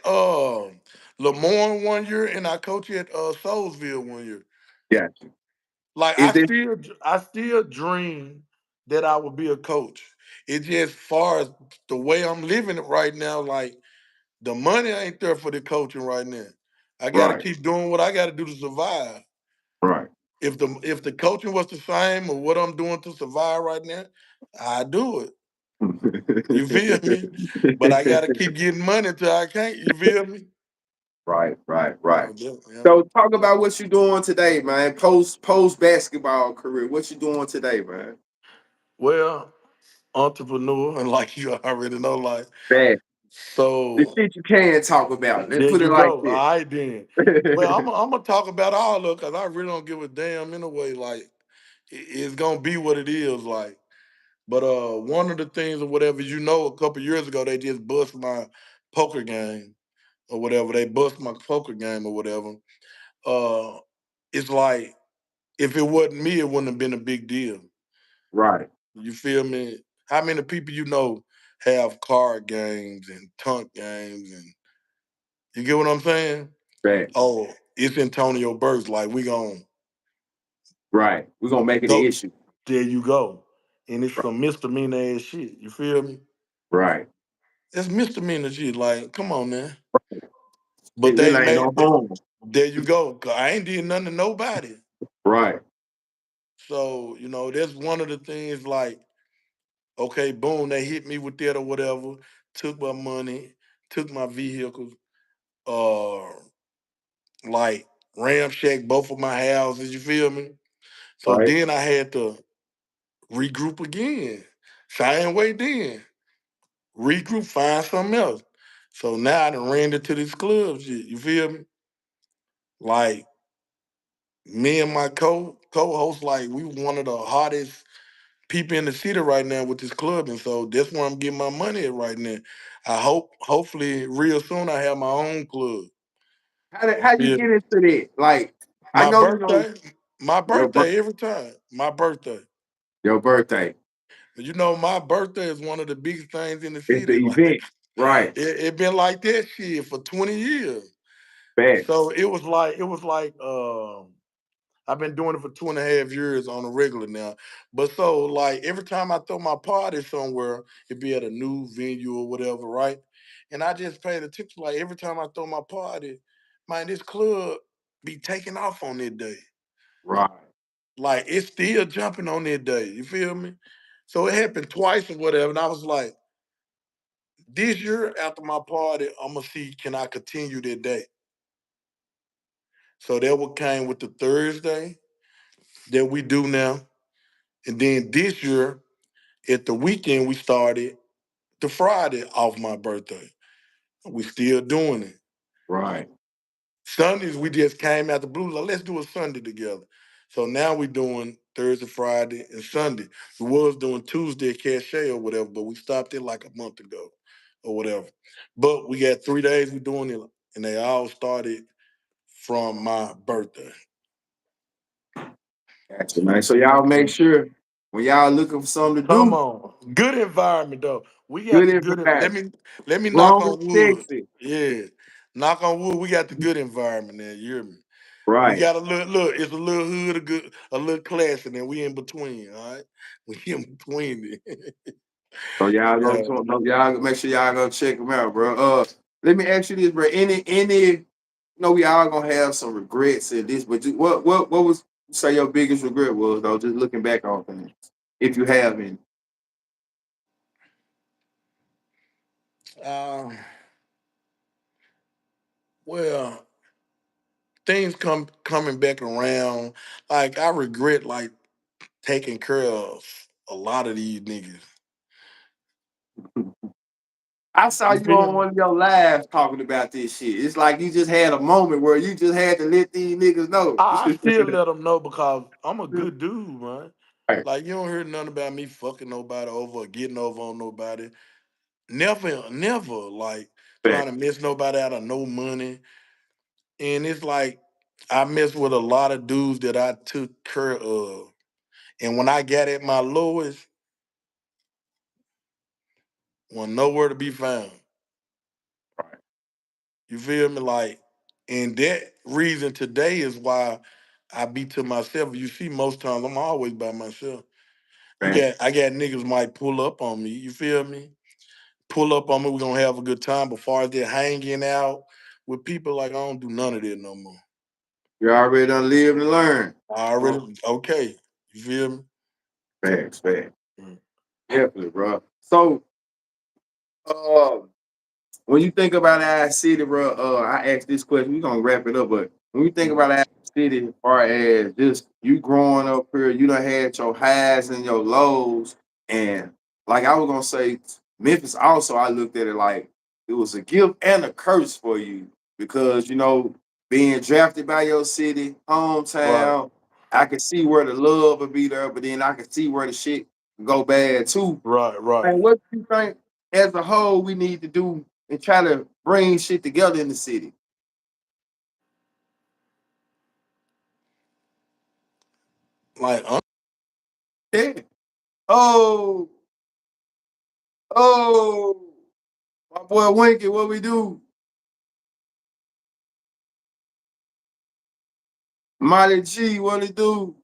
Lemoyne 1 year, and I coached at Soulsville 1 year. Yeah. Like, Is this I still dream that I would be a coach. It just far as the way I'm living it right now, like the money ain't there for the coaching right now. I gotta right, keep doing what I gotta do to survive. right. If the coaching was the same or what I'm doing to survive right now, I do it. You feel me? But I gotta keep getting money till I can't. You feel me? Right, right, right. So yeah. So talk about what you're doing today, man. Post basketball career. What you doing today, man? Well, entrepreneur, and like you already know, like Bad. The so. shit you can talk about. Let's There put it you like go. this. All right then. Well, I'm gonna talk about all of it because I really don't give a damn anyway. Like, it's gonna be what it is. Like, but one of the things or whatever, a couple years ago they just bust my poker game or whatever. They bust my poker game or whatever. Uh, it's like if it wasn't me, it wouldn't have been a big deal. Right. You feel me? How many people have card games and tunk games, and you get what I'm saying? Bad. Oh, it's Antonio Burks. Like, we gon' Right. We're gonna make it an go. issue. There you go. And it's Right. some misdemeanor ass shit. You feel me? Right. It's misdemeanor shit. Like, come on, man. But It they really ain't no made harm. there you go. 'Cause I ain't did nothing to nobody. Right. So, that's one of the things, like, okay, boom, they hit me with that or whatever, took my money, took my vehicles, uh, like ramshack both of my houses, you feel me? So Right. then I had to regroup again. Same way then. Regroup, find something else. So now I done ran into these clubs, you feel me? Like, me and my co-host, like we one of the hottest people in the city right now with this club, and so that's where I'm getting my money at right now. Hopefully, real soon I have my own club. How you Yeah, get into that? Like, I my know you know birthday, my your bir- birthday every time. My birthday. your birthday. You know, my birthday is one of the biggest things in the It's the city. Like event, right? it been like that shit for 20 years. So Facts. it was like I've been doing it for 2.5 years on a regular now. But so like every time I throw my party somewhere, it be at a new venue or whatever, right? And I just paid attention. Like every time I throw my party, man, this club be taking off on that day. Right, Like it's still jumping on that day. You feel me? So it happened twice or whatever. And I was like, this year after my party, I'm gonna see can I continue that day. So that what came with the Thursday that we do now. And then this year at the weekend we started the Friday off my birthday. We still doing it. right, Sundays we just came out the blue like let's do a Sunday together. So now we doing Thursday, Friday, and Sunday. We was doing Tuesday at Cachet or whatever, but we stopped it like a month ago or whatever. But we got 3 days we doing it, and they all started from my birthday. gotcha, man. So y'all make sure when y'all looking for something to Come do, on, good environment though. We got good the good. environment, Let me knock grown on and wood. sexy, Yeah, knock on wood. We got the good environment there. You hear me? We right? got a little look. It's a little hood, a little class, and then we in between. All right, we in between it. So y'all go, Yeah. to, y'all make sure y'all go check them out, bro. Let me ask you this, bro. You know, we all gonna have some regrets in this, but what was say your biggest regret was though? Just looking back on things, if you have any. Um. Well, things coming back around. Like I regret like taking care of a lot of these niggas. I saw You you feel on me? one of your lives talking about this shit. It's like you just had a moment where you just had to let these niggas know. I still let them know because I'm a good dude, man. Like you don't hear nothing about me fucking nobody over or getting over on nobody. Never, never like trying Fact. to mess nobody out of no money. And it's like I mess with a lot of dudes that I took care of. And when I got at my lowest, was nowhere to be found. You feel me? Like, and that reason today is why I be to myself. You see, most times I'm always by myself. Fact. I got niggas might pull up on me. You feel me? Pull up on me. We're gonna have a good time. But far as they're hanging out with people, like I don't do none of that no more. You already done lived and learned. I already okay. You feel me? Facts, facts. Mm. Definitely, bro. So, uh, when you think about our city, bro, I asked this question. We're gonna wrap it up, but when you think about our city, as far as just you growing up here, you done had your highs and your lows, and like I was gonna say, Memphis. Also, I looked at it like it was a gift and a curse for you because you know being drafted by your city, Right, hometown. I could see where the love would be there, but then I could see where the shit go bad too. right. And what do you think as a whole we need to do and try to bring shit together in the city? Like Yeah. Oh, oh, my boy Winky, what we do? Molly G, what it do?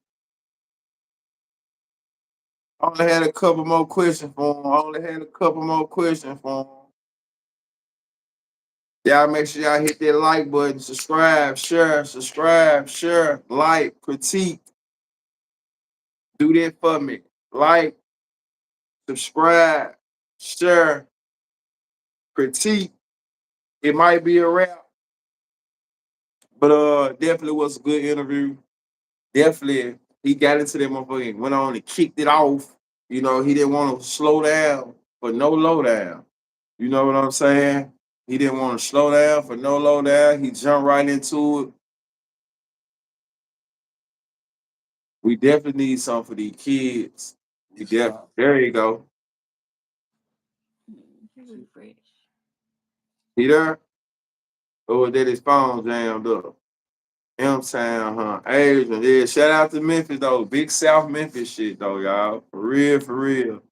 I only had a couple more questions for him. I only had a couple more questions for him. Y'all make sure y'all hit that like button, subscribe, share, like, critique. Do that for me. Like, subscribe, share, critique. It might be a wrap, but definitely was a good interview. Definitely, he got into that motherfucker and went on and kicked it off. You know, he didn't want to slow down for no lowdown. You know what I'm saying? He didn't want to slow down for no lowdown. He jumped right into it. We definitely need some for these kids. There you go. Refresh. He there? Oh, that his phone jammed up. M-Town, huh? Asian. Yeah, shout out to Memphis, though. Big South Memphis shit, though, y'all. For real, for real.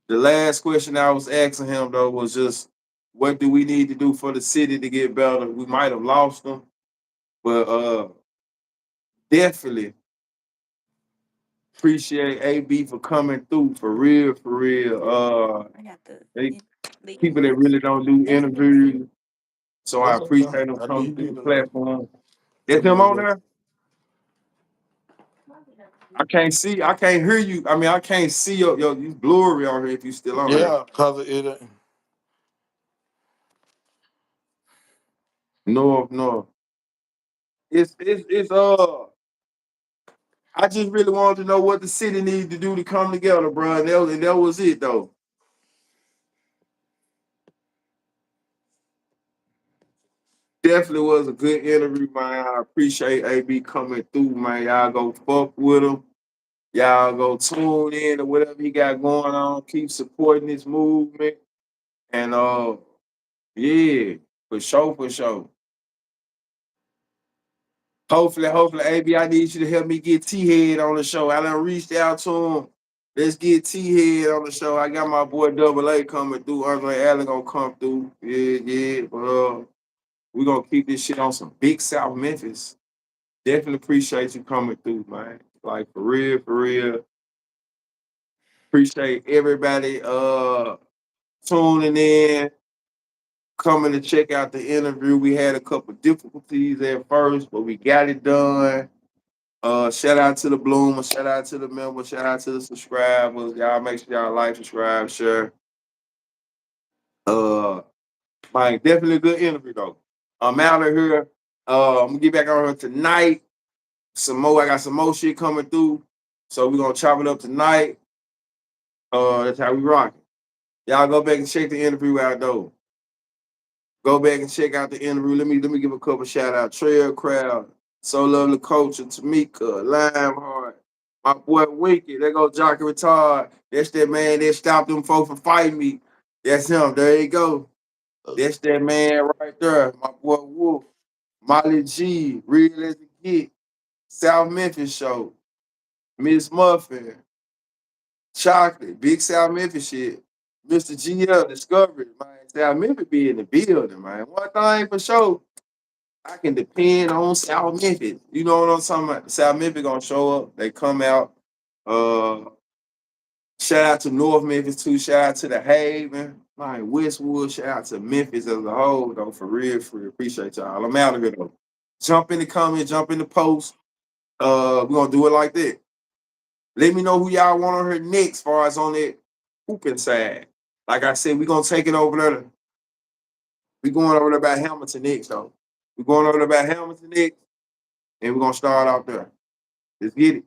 The last question I was asking him, though, was just, what do we need to do for the city to get better? We might have lost them, but definitely appreciate AB for coming through, for real, for real. I got They the people that really don't do That's Memphis. interviews, so I That's okay. appreciate them I coming need through you the to platform. That's come him on on there. there? I can't hear you. I mean, I can't see you blurry on here if you still on here. Yeah, cause it. No. It's I just really wanted to know what the city needs to do to come together, bro. And that was it though. Definitely was a good interview, man. I appreciate AB coming through, man. Y'all go fuck with him. Y'all go tune in to whatever he got going on. Keep supporting this movement. And yeah, for sure, for sure. Hopefully, AB, I need you to help me get T-Head on the show. I done reached out to him. Let's get T-Head on the show. I got my boy Double A coming through. Andre Allen gonna come through. Yeah. But we gonna keep this shit on some big South Memphis. Definitely appreciate you coming through, man. Like for real, for real. Appreciate everybody tuning in, coming to check out the interview. We had a couple difficulties at first, but we got it done. Shout out to the Bloomer, shout out to the members, shout out to the subscribers. Y'all make sure y'all like, subscribe, share. Uh, Mike, definitely a good interview though. I'm out of here. I'm gonna get back on here tonight. Some more. I got some more shit coming through, so we're gonna chop it up tonight. That's how we rock it. Y'all go back and check the interview out though. Go back and check out the interview. Let me give a couple shout out. Trail Crowd, So Lovely Culture, Tamika, Limeheart, my boy Wicked. They go Jockey Retard. That's that man that stopped them folks from fighting me. That's him. There you go. That's that man right there. My boy Wolf, Molly G, Real as it get, South Memphis Show, Miss Muffin, Chocolate, Big South Memphis shit. Mr. GL Discovery, man. South Memphis be in the building, man. One thing for sure, I can depend on South Memphis. You know what I'm talking about? South Memphis gonna show up. They come out. Uh, Shout out to North Memphis too. Shout out to the Haven, like Westwood. Shout out to Memphis as a whole, though. For real, for real. Appreciate y'all. I'm out of here though. Jump in the comments, jump in the post. We're gonna do it like that. Let me know who y'all want on here next, far as on that hooping side. Like I said, we're gonna take it over there. We're going over there by Hamilton next, though. We're going over there by Hamilton next, and we're gonna start out there. Let's get it.